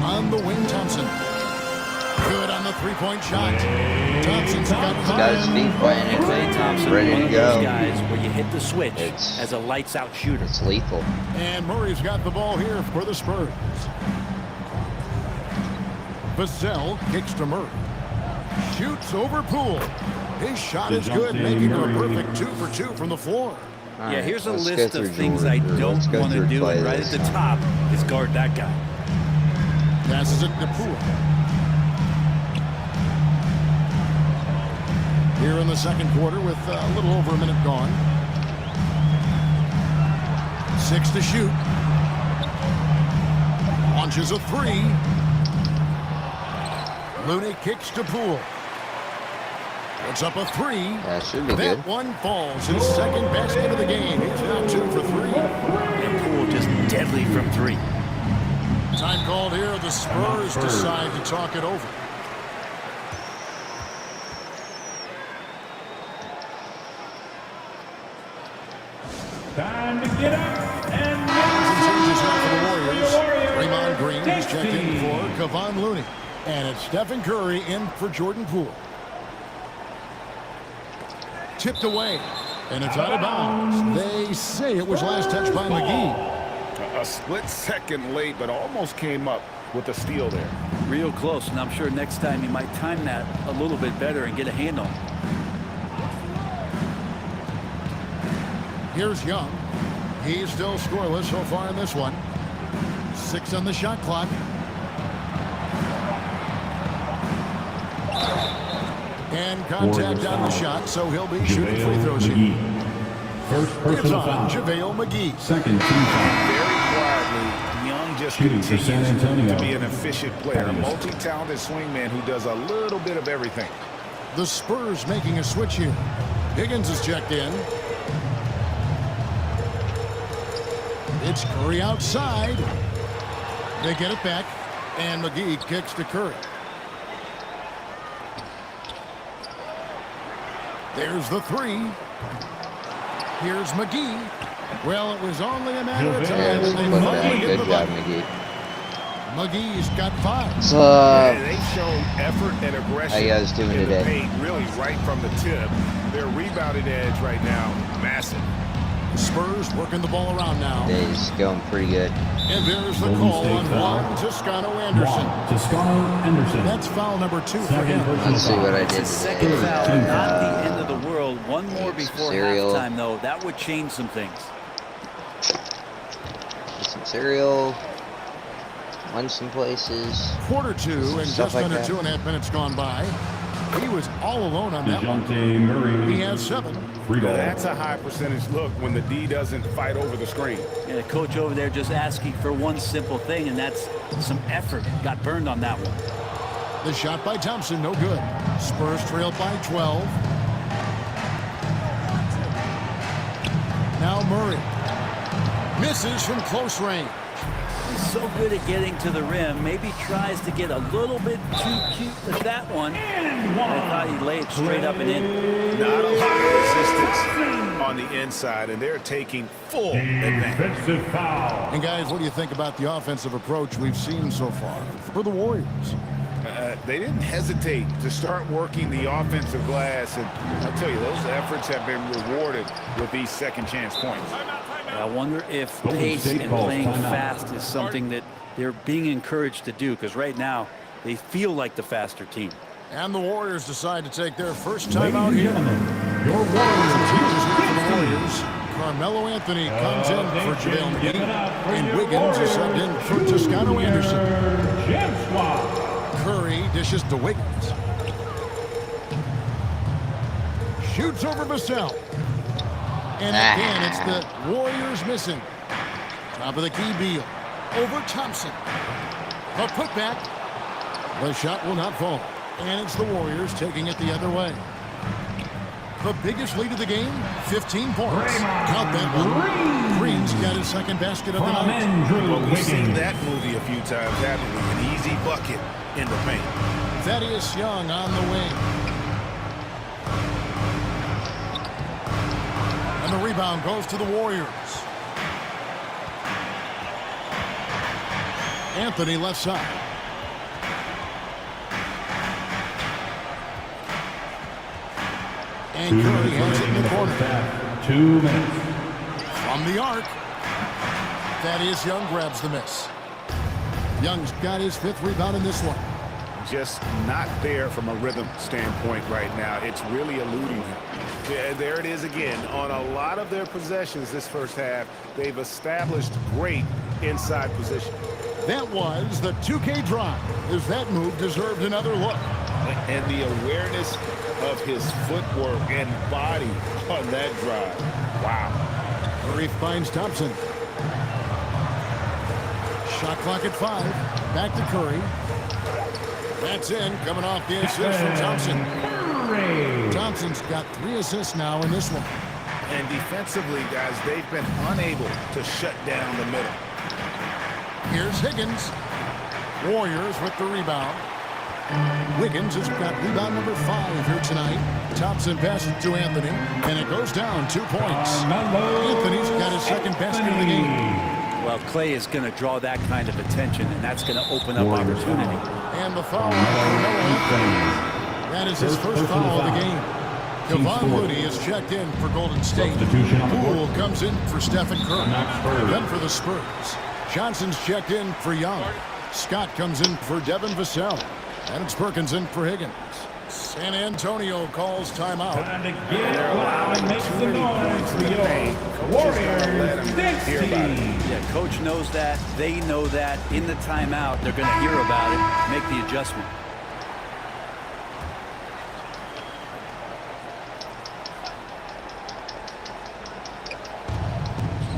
On the wing, Thompson. Good on the three-point shot. Thompson's got his feet playing it. Klay Thompson, Ready one to of go. those guys where you hit the switch as a lights-out shooter. It's lethal. And Murray's got the ball here for the Spurs. Vassell kicks to Murray. Shoots over Poole. His shot is good, making it a perfect 2 for 2 from the floor. Yeah, here's a list of things I don't want to do, and right at the top is guard that guy. Passes it to Poole. Here in the second quarter with a little over a minute gone. 6 to shoot. Launches a 3. Looney kicks to Poole. Puts up a 3. That should be that good. one falls. His second basket of the game. He's now 2 for 3. And Poole just deadly from 3. Time called here. The Spurs decide to talk it over. Time to get up and changes now for the Warriors. Draymond Green is checked in for Kevon Looney. And it's Stephen Curry in for Jordan Poole. Tipped away. And it's out of bounds. They say it was last touched by McGee. A split second late, but almost came up with a steal there. Real close, and I'm sure next time he might time that a little bit better and get a handle. Here's Young. He's still scoreless so far in this one. 6 on the shot clock. And contact on the shot, so he'll be shooting free throws here. First personal foul. JaVale McGee. Second team foul. Very quietly, Young just continues to be an efficient player, a multi-talented swingman who does a little bit of everything. The Spurs making a switch here. Higgins is checked in. It's Curry outside. They get it back, and McGee kicks to Curry. There's the 3. Here's McGee. Well, it was only a matter of time. Yes, They put finally that. get Good the job, bucket. McGee. McGee's got 5. They've shown effort and aggression How you guys doing in today? the paint, really right from the tip. Their rebounding edge right now, massive. Spurs working the ball around now. Day's going pretty good. And there's the Golden call State on foul. Juan Toscano Anderson. Toscano Anderson. That's foul number 2 for him. Let's see what I did It's a second today. foul, not the end of the world. One more before cereal. halftime, though. That would change some things. Get some cereal. Won some places. Quarter 2 and Stuff just like under that. 2.5 minutes gone by. He was all alone on that one. DeJounte Murray. He has 7. Free ball. That's a high percentage look when the D doesn't fight over the screen. And the coach over there just asking for one simple thing, and that's some effort. Got burned on that one. The shot by Thompson, no good. Spurs trailed by 12. Now Murray. Misses from close range. He's so good at getting to the rim. Maybe tries to get a little bit too cute with that one. I thought he'd lay it straight up and in. Not a lot of resistance on the inside, and they're taking full advantage. And guys, what do you think about the offensive approach we've seen so far for the Warriors? They didn't hesitate to start working the offensive glass, and I'll tell you, those efforts have been rewarded with these second chance points. I wonder if pace and playing fast is something that they're being encouraged to do, because right now they feel like the faster team. And the Warriors decide to take their first time out here. Your Warriors. Carmelo Anthony comes in for JaVale McGee, and Wiggins is subbed in for Toscano Anderson. Curry dishes to Wiggins. Shoots over Vassell. And again, it's the Warriors missing. Top of the key, Beal. Over Thompson. A putback. The shot will not fall. And it's the Warriors taking it the other way. The biggest lead of the game, 15 points. Count that one. Green's got his second basket of the night. Well, we've seen that movie a few times, haven't we? An easy bucket in the paint. Thaddeus Young on the wing. And the rebound goes to the Warriors. Anthony left side. And Curry has it in the corner. 2 minutes. From the arc. Thaddeus Young grabs the miss. Young's got his 5th rebound in this one. Just not there from a rhythm standpoint right now. It's really eluding him. There it is again. On a lot of their possessions this first half, they've established great inside position. That was the 2K drive. As that move deserved another look. And the awareness of his footwork and body on that drive. Wow. Curry finds Thompson. Shot clock at 5. Back to Curry. That's in, coming off the assist from Thompson. Thompson's got 3 assists now in this one. And defensively, guys, they've been unable to shut down the middle. Here's Higgins. Warriors with the rebound. Wiggins has got rebound number 5 here tonight. Thompson passes to Anthony, and it goes down 2 points. Anthony's got his second basket of the game. Well, Clay is going to draw that kind of attention, and that's going to open up opportunity. And the foul on that is his first foul of the game. Kevon Looney is checked in for Golden State. Poole comes in for Stephen Curry. Then for the Spurs, Johnson's checked in for Young. Scott comes in for Devin Vassell. And it's Perkins in for Higgins. San Antonio calls timeout. They're allowing make some noise for the Warriors. Yeah, coach knows that. They know that. In the timeout, they're going to hear about it, make the adjustment.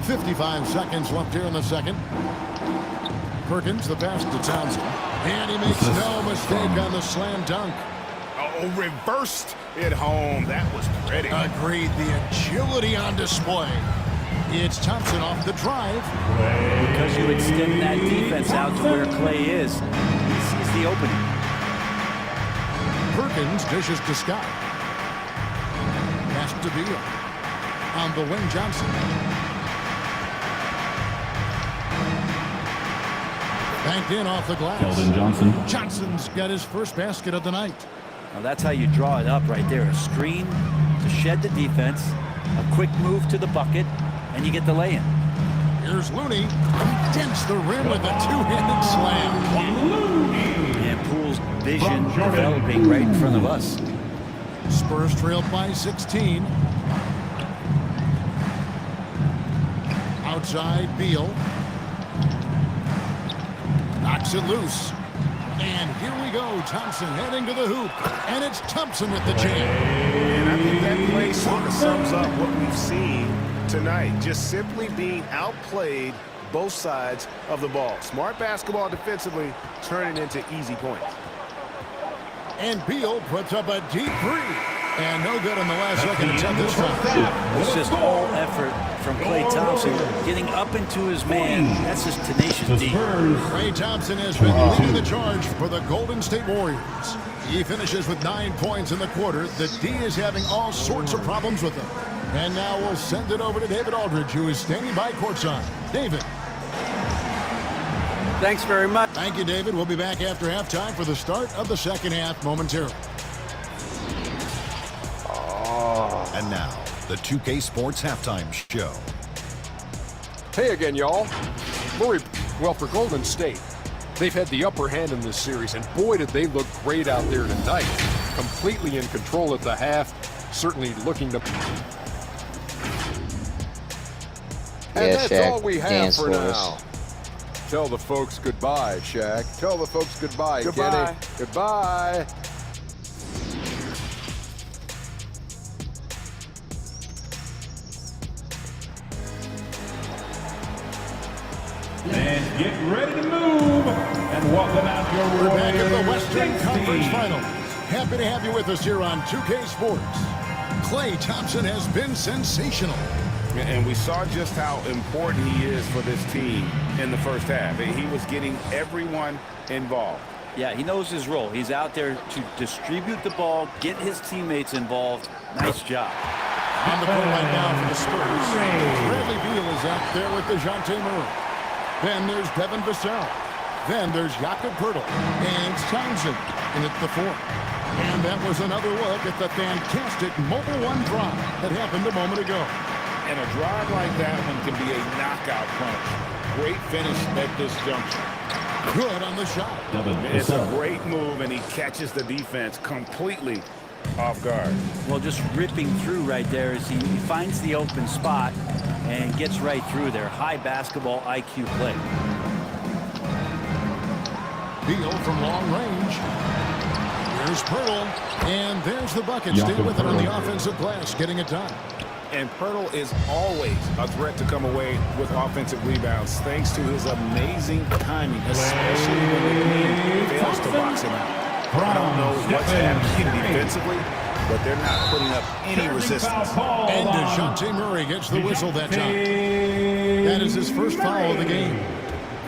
.55 seconds left here in the second. Perkins, the pass to Townsend. And he makes no mistake on the slam dunk. Oh, reversed it home. That was pretty. Agreed. The agility on display. It's Thompson off the drive. Because you extend that defense out to where Clay is, he sees the opening. Perkins dishes to Scott. Pass to Beal. On the wing, Johnson. Banked in off the glass. Keldon Johnson. Johnson's got his first basket of the night. Now that's how you draw it up right there. A screen to shed the defense, a quick move to the bucket, and you get the lay-in. Here's Looney. Dents the rim with a two-handed slam. And Poole's vision developing right in front of us. Spurs trailed by 16. Outside, Beal. Knocks it loose. And here we go. Thompson heading to the hoop. And it's Thompson with the jam. And I think that play sort of sums up what we've seen tonight. Just simply being outplayed both sides of the ball. Smart basketball defensively, turning into easy points. And Beal puts up a deep three. And no good in the last second attempt this time. It's just all effort from Klay Thompson. forcing, getting up into his man. That's just tenacious D. Klay Thompson has been leading the charge for the Golden State Warriors. He finishes with 9 points in the quarter. The D is having all sorts of problems with him. And now we'll send it over to David Aldridge, who is standing by courtside. David. Thanks very much. Thank you, David. We'll be back after halftime for the start of the second half momentarily. And now, the 2K Sports Halftime Show. Hey again, y'all. Murray, well, for Golden State, they've had the upper hand in this series, and boy, did they look great out there tonight. Completely in control at the half, certainly looking to... And Yeah, that's Shaq, all we have dance for for now. us. Tell the folks goodbye, Shaq. Tell the folks goodbye, Goodbye. Kenny. Goodbye. And get ready to move. And welcome out your We're back in the Warriors Western 16. Conference Finals. Happy to have you with us here on 2K Sports. Klay Thompson has been sensational. And we saw just how important he is for this team in the first half. He was getting everyone involved. Yeah, he knows his role. He's out there to distribute the ball, get his teammates involved. Nice job. On the court right now for the Spurs. Bradley Beal is out there with DeJounte Murray. Then there's Devin Vassell. Then there's Jakob Poeltl and Townsend in at the fourth. And that was another look at the fantastic Mobile One drive that happened a moment ago. And a drive like that one can be a knockout punch. Great finish at this juncture. Good on the shot. It's a great move, and he catches the defense completely off guard. Well, just ripping through right there as he finds the open spot and gets right through there. High basketball IQ play. Beal from long range. There's Poeltl, and there's the bucket. Stay with it on the offensive glass, getting it done. And Poeltl is always a threat to come away with offensive rebounds thanks to his amazing timing, especially when the team fails to box him out. I don't know what's happening defensively, but they're not putting up any resistance. And DeJounte Murray gets the whistle that time. That is his first foul of the game.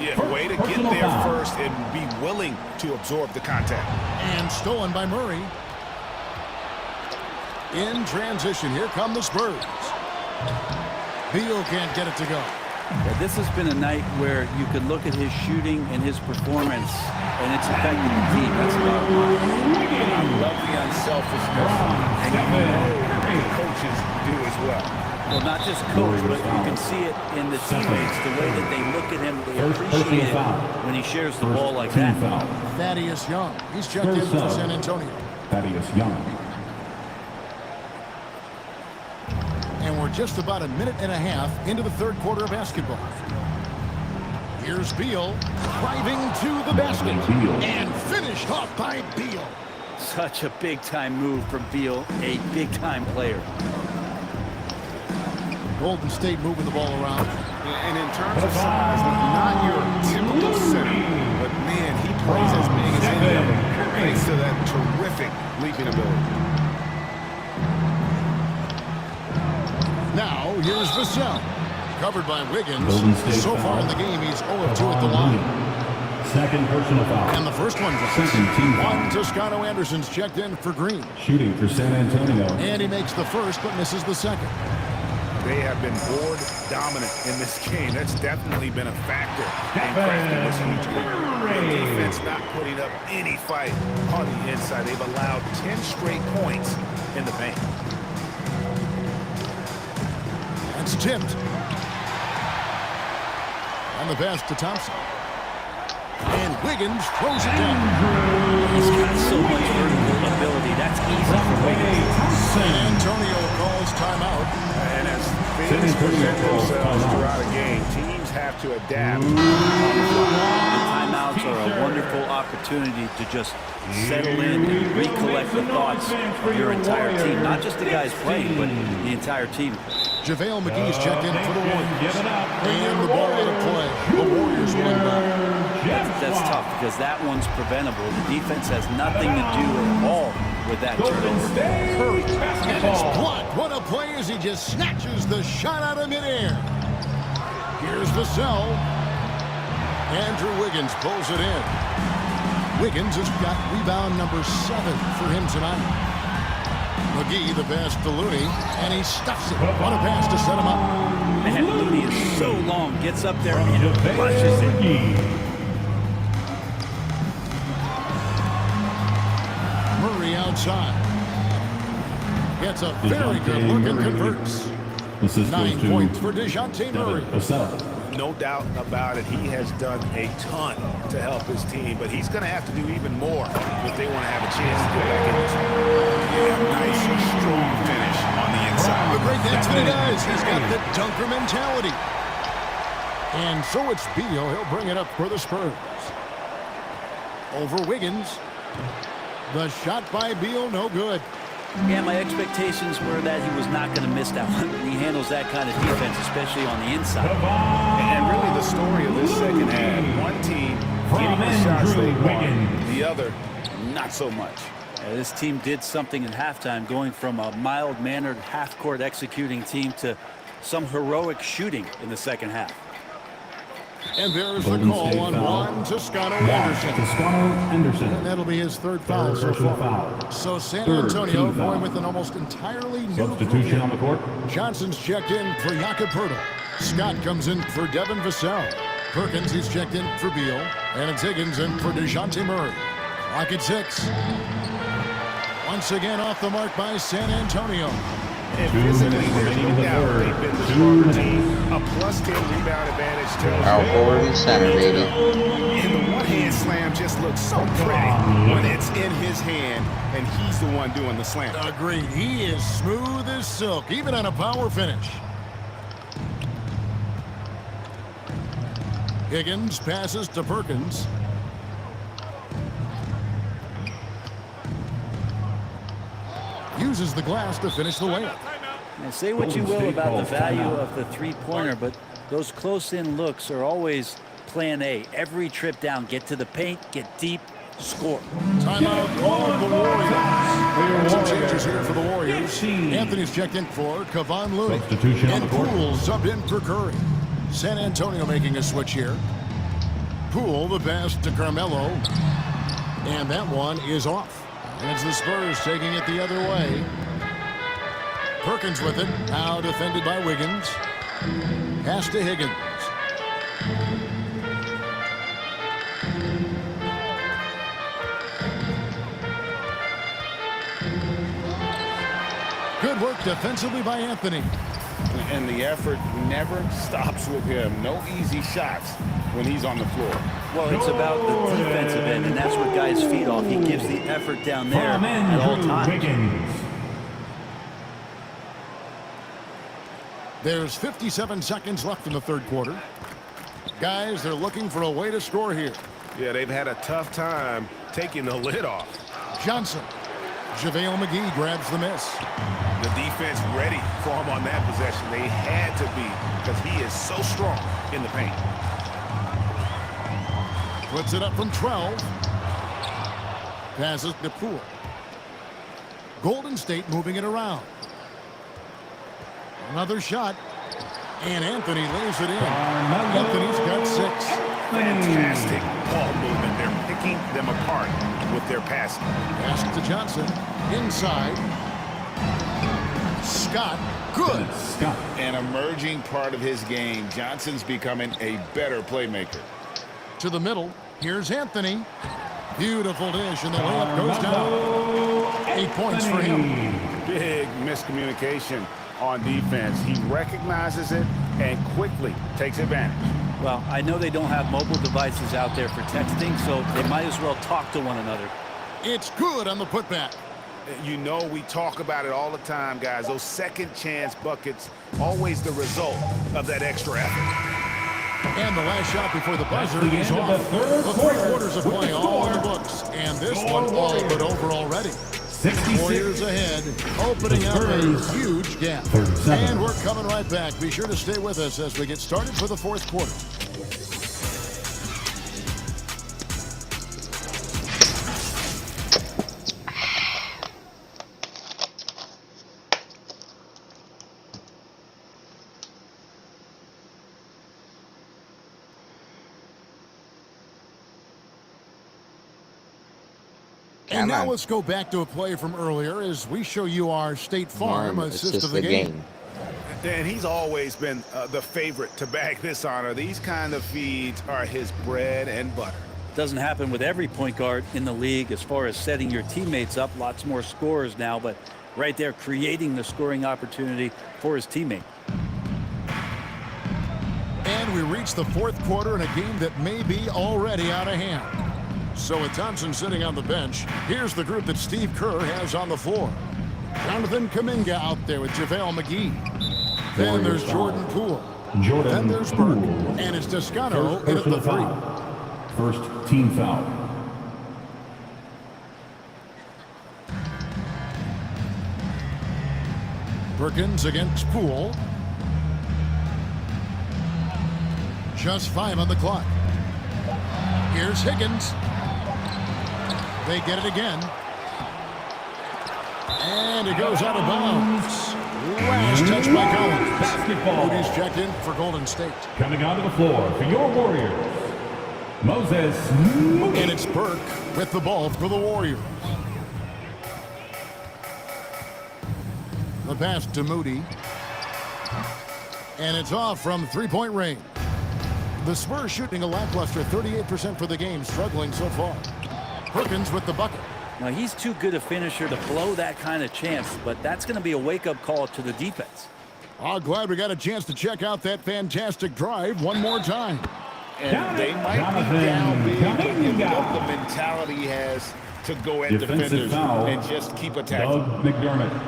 Yeah, way to get there first and be willing to absorb the contact. And stolen by Murray. In transition, here come the Spurs. Beal can't get it to go. Yeah, this has been a night where you could look at his shooting and his performance, and it's affecting the team. That's about it. I love the unselfishness, and you know the coaches do as well. Well, not just coach, but you can see it in the teammates, the way that they look at him, they appreciate it when he shares the ball like that. Thaddeus Young. He's checked in for San Antonio. Thaddeus Young. And we're just about a minute and a half into the third quarter of basketball. Here's Beal driving to the basket and finished off by Beal. Such a big-time move from Beal, a big-time player. Golden State moving the ball around. And in terms of size, not your typical center, but man, he plays as big as any of them, thanks to that terrific leaping ability. Now, here's Vassell. Covered by Wiggins. So far in the game, he's 0-2 at the line. Second personal foul. And the first one goes. Second team foul. One, Toscano Anderson's checked in for Green. Shooting for San Antonio. And he makes the first, but misses the second. They have been board dominant in this game. That's definitely been a factor in crafting this huge lead. The defense not putting up any fight on the inside. They've allowed 10 straight points in the paint. That's tipped. On the pass to Thompson. And Wiggins throws it down. He's got so much vertical ability. That's easy for Wiggins. San Antonio calls timeout. And as things present themselves throughout a game, teams have to adapt. The timeouts are a wonderful opportunity to just settle in and recollect the thoughts of your entire team. Not just the guys playing, but the entire team. JaVale McGee's checked in for the Warriors. And the ball out of play. The Warriors will inbound. That's tough because that one's preventable. The defense has nothing to do at all with that turnover. Curry and it's blocked. What a play as he just snatches the shot out of midair. Here's Vassell. Andrew Wiggins pulls it in. Wiggins has got rebound number 7 for him tonight. McGee, the pass to Looney, and he stuffs it. What a pass to set him up. Man, Looney is so long, gets up there and crushes it. Murray outside. Gets a very good look and converts. 9 points for DeJounte Murray. No doubt about it. He has done a ton to help his team, but he's going to have to do even more if they want to have a chance to get back in this one. Yeah, nice, strong finish on the inside. The great, that's what he does. He's got the dunker mentality. And so it's Beal. He'll bring it up for the Spurs. Over Wiggins. The shot by Beal, no good. Yeah, my expectations were that he was not going to miss that one. He handles that kind of defense, especially on the inside. And really the story of this second half, one team getting the shots they want, the other not so much. This team did something in halftime, going from a mild-mannered half-court executing team to some heroic shooting in the second half. And there's the call on Juan Toscano Anderson. And that'll be his 3rd foul so far. So San Antonio going with an almost entirely new substitution on the court. Johnson's checked in for Jakob Poeltl. Scott comes in for Devin Vassell. Perkins, he's checked in for Beal. And it's Higgins in for DeJounte Murray. Clock at 6. Once again off the mark by San Antonio. And physically, there's no doubt they've been the stronger team. A +10 rebound advantage tells Power forward and center, baby. And the one-hand slam just looks so pretty when it's in his hand and he's the one doing the slam. Agreed. He is smooth as silk, even on a power finish. Higgins passes to Perkins. Uses the glass to finish the layup. Now, say what you will about the value of the three-pointer, but those close-in looks are always plan A. Every trip down, get to the paint, get deep, score. Timeout called the Warriors. Some changes here for the Warriors. Anthony's checked in for Kevon Looney. And Poole subbed in for Curry. San Antonio making a switch here. Poole, the pass to Carmelo. And that one is off. And it's the Spurs taking it the other way. Perkins with it. Now defended by Wiggins. Pass to Higgins. Good work defensively by Anthony. And the effort never stops with him. No easy shots when he's on the floor. Well, it's about the defensive end, and that's what guys feed off. He gives the effort down there at all times. There's 57 seconds left in the third quarter. Guys, they're looking for a way to score here. Yeah, they've had a tough time taking the lid off. Johnson. JaVale McGee grabs the miss. The defense ready for him on that possession. They had to be because he is so strong in the paint. Puts it up from 12. Passes to Poole. Golden State moving it around. Another shot. And Anthony lays it in. Anthony's got 6. Fantastic ball movement. They're picking them apart with their passing. Pass to Johnson. Inside. Scott. Good. Scott. An emerging part of his game. Johnson's becoming a better playmaker. To the middle. Here's Anthony. Beautiful dish, and the layup goes down. 8 points for him. Big miscommunication on defense. He recognizes it and quickly takes advantage. Well, I know they don't have mobile devices out there for texting, so they might as well talk to one another. It's good on the putback. You know, we talk about it all the time, guys. Those second chance buckets, always the result of that extra effort. And the last shot before the buzzer is off. The 3 quarters of play all in the books. And this one all but over already. Warriors ahead, opening up a huge gap. And we're coming right back. Be sure to stay with us as we get started for the fourth quarter. And now let's go back to a play from earlier as we show you our State Farm assist of the game. And he's always been the favorite to bag this honor. These kind of feeds are his bread and butter. Doesn't happen with every point guard in the league as far as setting your teammates up. Lots more scorers now, but right there creating the scoring opportunity for his teammate. And we reach the fourth quarter in a game that may be already out of hand. So with Thompson sitting on the bench, here's the group that Steve Kerr has on the floor. Jonathan Kuminga out there with JaVale McGee. Then there's Jordan Poole. Then there's Burke. And it's Toscano in at the 3. First team foul. Perkins against Poole. Just 5 on the clock. Here's Higgins. They get it again. And it goes out of bounds. Last touch by Collins. Basketball. Moody's checked in for Golden State. Coming onto the floor for your Warriors, Moses Moody. And it's Burke with the ball for the Warriors. The pass to Moody. And it's off from three-point range. The Spurs shooting a lackluster 38% for the game, struggling so far. Perkins with the bucket. Now, he's too good a finisher to blow that kind of chance, but that's going to be a wake-up call to the defense. Oh, glad we got a chance to check out that fantastic drive one more time. And they might be down big, but you know the mentality he has to go at defenders and just keep attacking.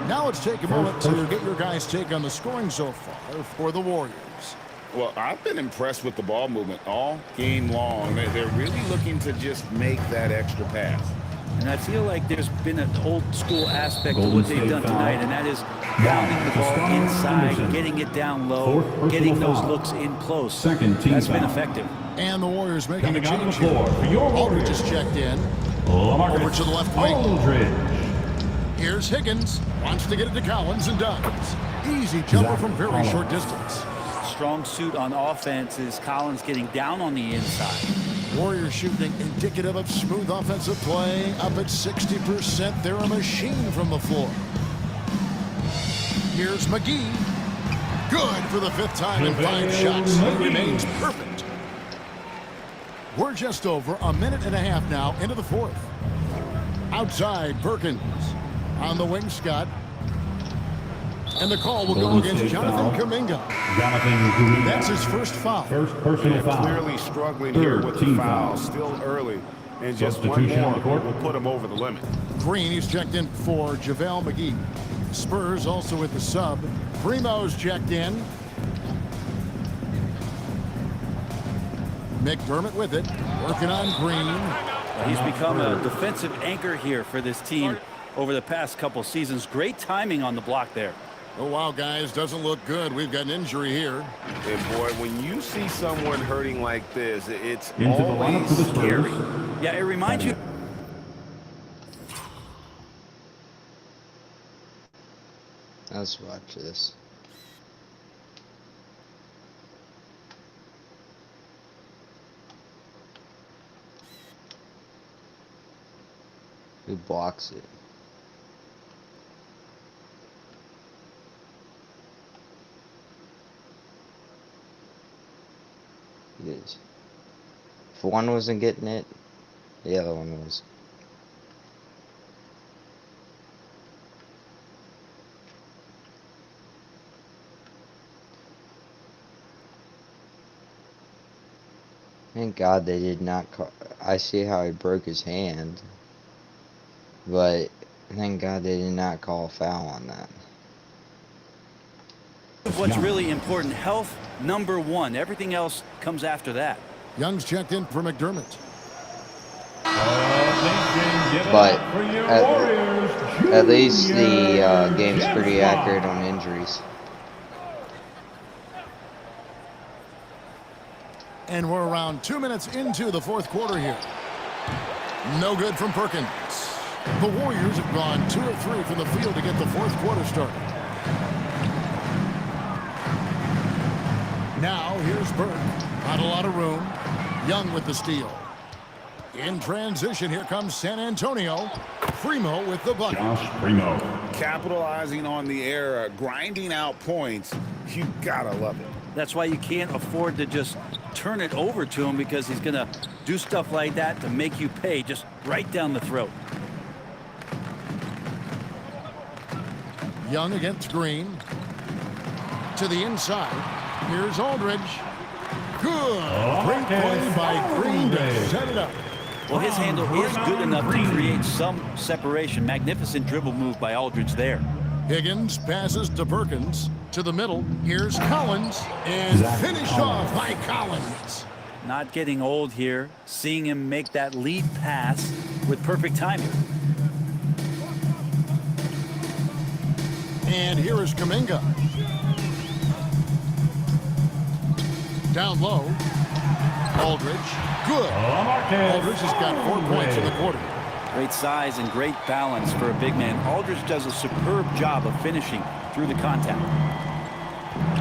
Now let's take a moment to get your guys' take on the scoring so far for the Warriors. Well, I've been impressed with the ball movement all game long. They're really looking to just make that extra pass. And I feel like there's been an old-school aspect to what they've done tonight, and that is pounding the ball inside, getting it down low, getting those looks in close. That's been effective. And the Warriors making a change here. Aldridge is checked in. Over to the left wing. Here's Higgins. Wants to get it to Collins and does. Easy jumper from very short distance. Strong suit on offense is Collins getting down on the inside. Warriors shooting indicative of smooth offensive play. Up at 60%. They're a machine from the floor. Here's McGee. Good for the 5th time in 5 shots. He remains perfect. We're just over a minute and a half now into the 4th. Outside, Perkins. On the wing, Scott. And the call will go against Jonathan Kuminga. That's his first foul. First personal foul. Clearly struggling here with the foul. Still early. And just one more will put him over the limit. Green, he's checked in for JaVale McGee. Spurs also with the sub. Primo's checked in. McDermott with it. Working on Green. He's become a defensive anchor here for this team over the past couple seasons. Great timing on the block there. Oh, wow, guys, doesn't look good. We've got an injury here. And, boy, when you see someone hurting like this, it's always scary. Yeah, it reminds you. Let's watch this. Who blocks it? It is. If one wasn't getting it, the other one was. Thank God they did not call. I see how he broke his hand, but thank God they did not call a foul on that. What's really important, health number one. Everything else comes after that. Young's checked in for McDermott. But at least the game's pretty accurate on injuries. And we're around 2 minutes into the 4th quarter here. No good from Perkins. The Warriors have gone 2 of 3 from the field to get the 4th quarter started. Now here's Burke. Not a lot of room. Young with the steal. In transition, here comes San Antonio. Primo with the bucket. Capitalizing on the error, grinding out points. You gotta love it. That's why you can't afford to just turn it over to him, because he's going to do stuff like that to make you pay just right down the throat. Young against Green. To the inside. Here's Aldridge. Good. Great play by Green to set it up. Well, his handle is good enough to create some separation. Magnificent dribble move by Aldridge there. Higgins passes to Perkins. To the middle. Here's Collins. And finished off by Collins. Not getting old here. Seeing him make that lead pass with perfect timing. And here is Kuminga. Down low. Aldridge. Good. Aldridge has got 4 points in the quarter. Great size and great balance for a big man. Aldridge does a superb job of finishing through the contact.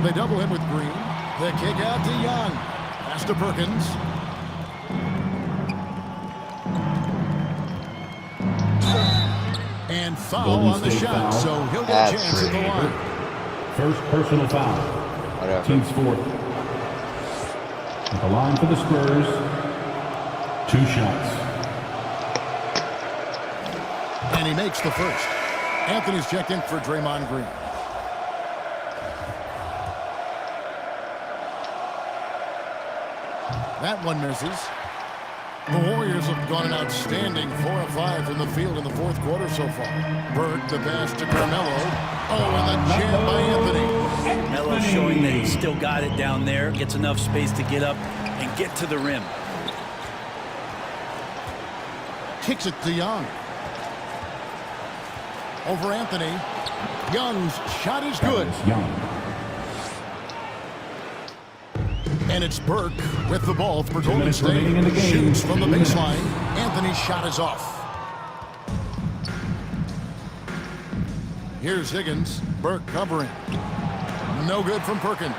They double him with Green. The kick out to Young. Pass to Perkins. And foul on the shot, so he'll get a chance at the line. First personal foul. Team's fourth. At the line for the Spurs. 2 shots. And he makes the first. Anthony's checked in for Draymond Green. That one misses. The Warriors have gone an outstanding 4 of 5 from the field in the fourth quarter so far. Bird, the pass to Carmelo. Oh, and the jam by Anthony. Melo showing that he's still got it down there. Gets enough space to get up and get to the rim. Kicks it to Young. Over Anthony. Young's shot is good. And it's Burke with the ball for Golden State. Shoots from the baseline. Anthony's shot is off. Here's Higgins. Burke covering. No good from Perkins.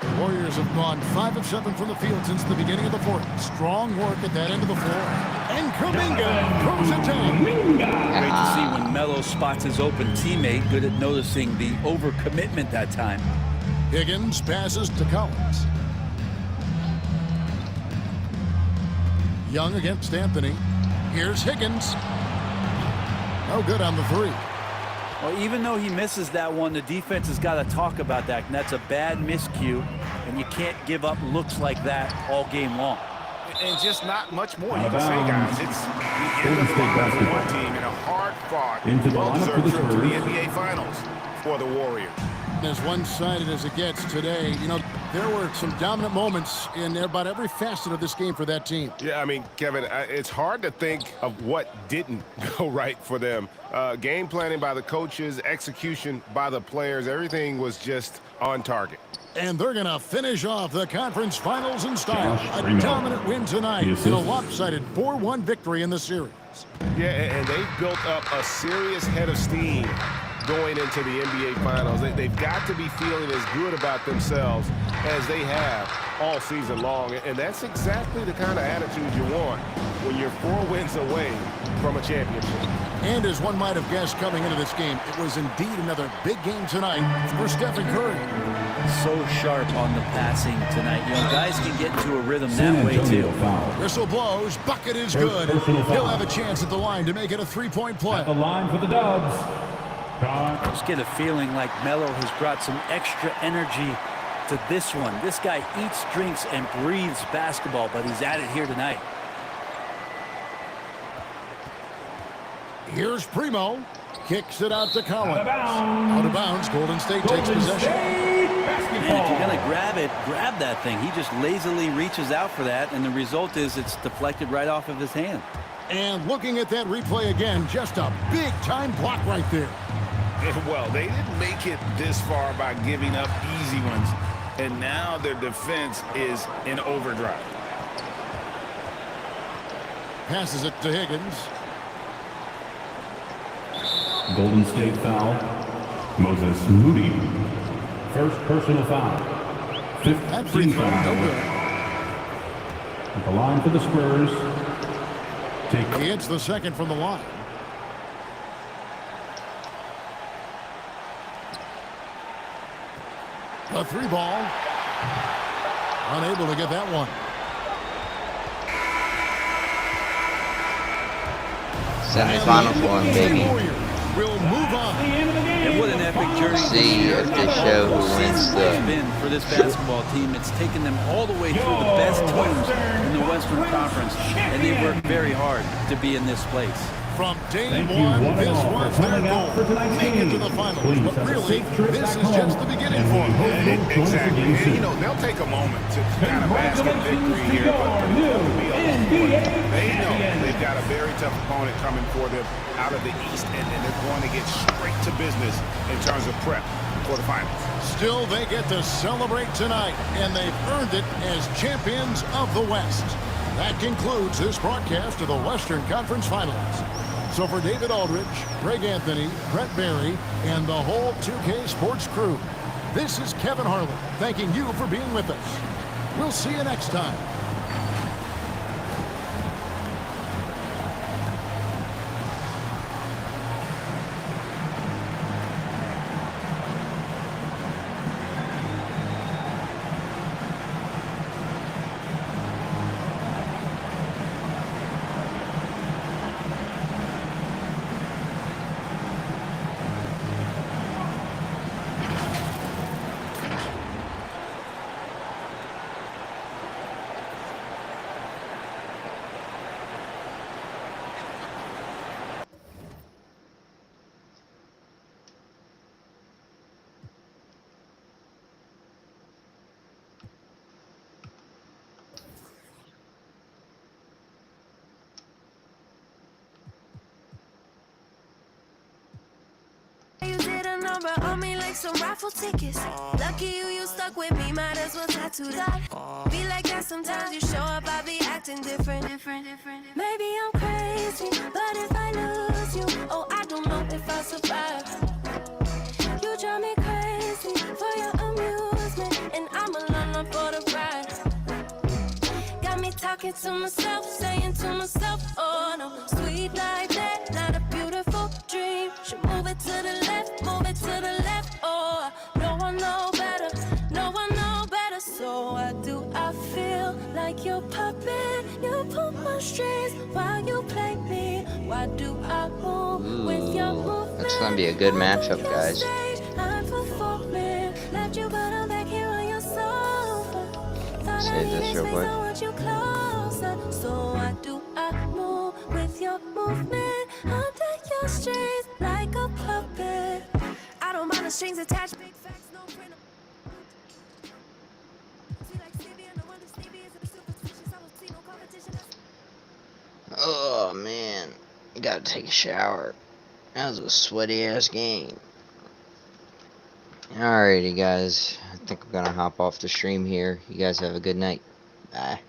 The Warriors have gone 5 of 7 from the field since the beginning of the fourth. Strong work at that end of the floor. And Kuminga throws it down. Great to see when Melo spots his open teammate. Good at noticing the overcommitment that time. Higgins passes to Collins. Young against Anthony. Here's Higgins. No good on the 3. Well, even though he misses that one, the defense has got to talk about that. And that's a bad miscue, and you can't give up looks like that all game long. And just not much more you can say, guys. It's the end of the line for one team and a hard-fought, well-deserved trip to the NBA Finals for the Warriors. As one-sided as it gets today, you know, there were some dominant moments in about every facet of this game for that team. Yeah, I mean, Kevin, it's hard to think of what didn't go right for them. Game planning by the coaches, execution by the players, everything was just on target. And they're going to finish off the conference finals in style. A dominant win tonight in a lopsided 4-1 victory in the series. Yeah, and they've built up a serious head of steam going into the NBA Finals. They've got to be feeling as good about themselves as they have all season long. And that's exactly the kind of attitude you want when you're 4 wins away from a championship. And as one might have guessed coming into this game, it was indeed another big game tonight for Stephen Curry. So sharp on the passing tonight. You know, guys can get into a rhythm that way too. Whistle blows. Bucket is good. He'll have a chance at the line to make it a 3-point play. At the line for the Dubs. I just get a feeling like Melo has brought some extra energy to this one. This guy eats, drinks, and breathes basketball, but he's at it here tonight. Here's Primo. Kicks it out to Collins. Out of bounds. Golden State takes possession. And if you're going to grab it, grab that thing. He just lazily reaches out for that, and the result is it's deflected right off of his hand. And looking at that replay again, just a big-time block right there. Well, they didn't make it this far by giving up easy ones, and now their defense is in overdrive. Passes it to Higgins. Golden State foul. Moses Moody. First personal foul. 15th foul. No good. At the line for the Spurs. He hits the second from the line. A 3-ball. Unable to get that one. Semi-final for him, baby. Will move on. And what an epic journey. See if they show who wins It's been for this basketball team. It's taken them all the way through the best teams in the Western Conference, and they worked very hard to be in this place. From day one, this was their goal. Make it to the finals. But really, this is just the beginning for them. Exactly. And, you know, they'll take a moment to kind of bask in victory here, but they know they've got a very tough opponent coming for them out of the East, and they're going to get straight to business in terms of prep for the finals. Still, they get to celebrate tonight, and they've earned it as champions of the West. That concludes this broadcast of the Western Conference Finals. So for David Aldridge, Greg Anthony, Brett Barry, and the whole 2K Sports crew, this is Kevin Harlan thanking you for being with us. We'll see you next time. You did a number on me like some raffle tickets. Lucky you stuck with me, might as well tattoo that. Be like that sometimes you show up, I be acting different. Maybe I'm crazy, but if I lose you, oh, I don't know if I survive. You drive me crazy for your amusement, and I'm alone for the ride. Got me talking to myself, saying to myself, oh no, sweet like that, not a beautiful dream. Should move it to the left, oh, no one know better, so why do I feel like you're puppet? You pull my strings while you play me. Why do I move with your movement? That's gonna be a good matchup, guys. I'm performing, left you but I'm back here on your sofa. Save this real quick. So why do I move with your movement under your strings like a puppet? I don't mind the strings attached, big facts, no print. Oh man, gotta take a shower. That was a sweaty ass game. Alrighty guys, I think I'm gonna hop off the stream here. You guys have a good night. Bye.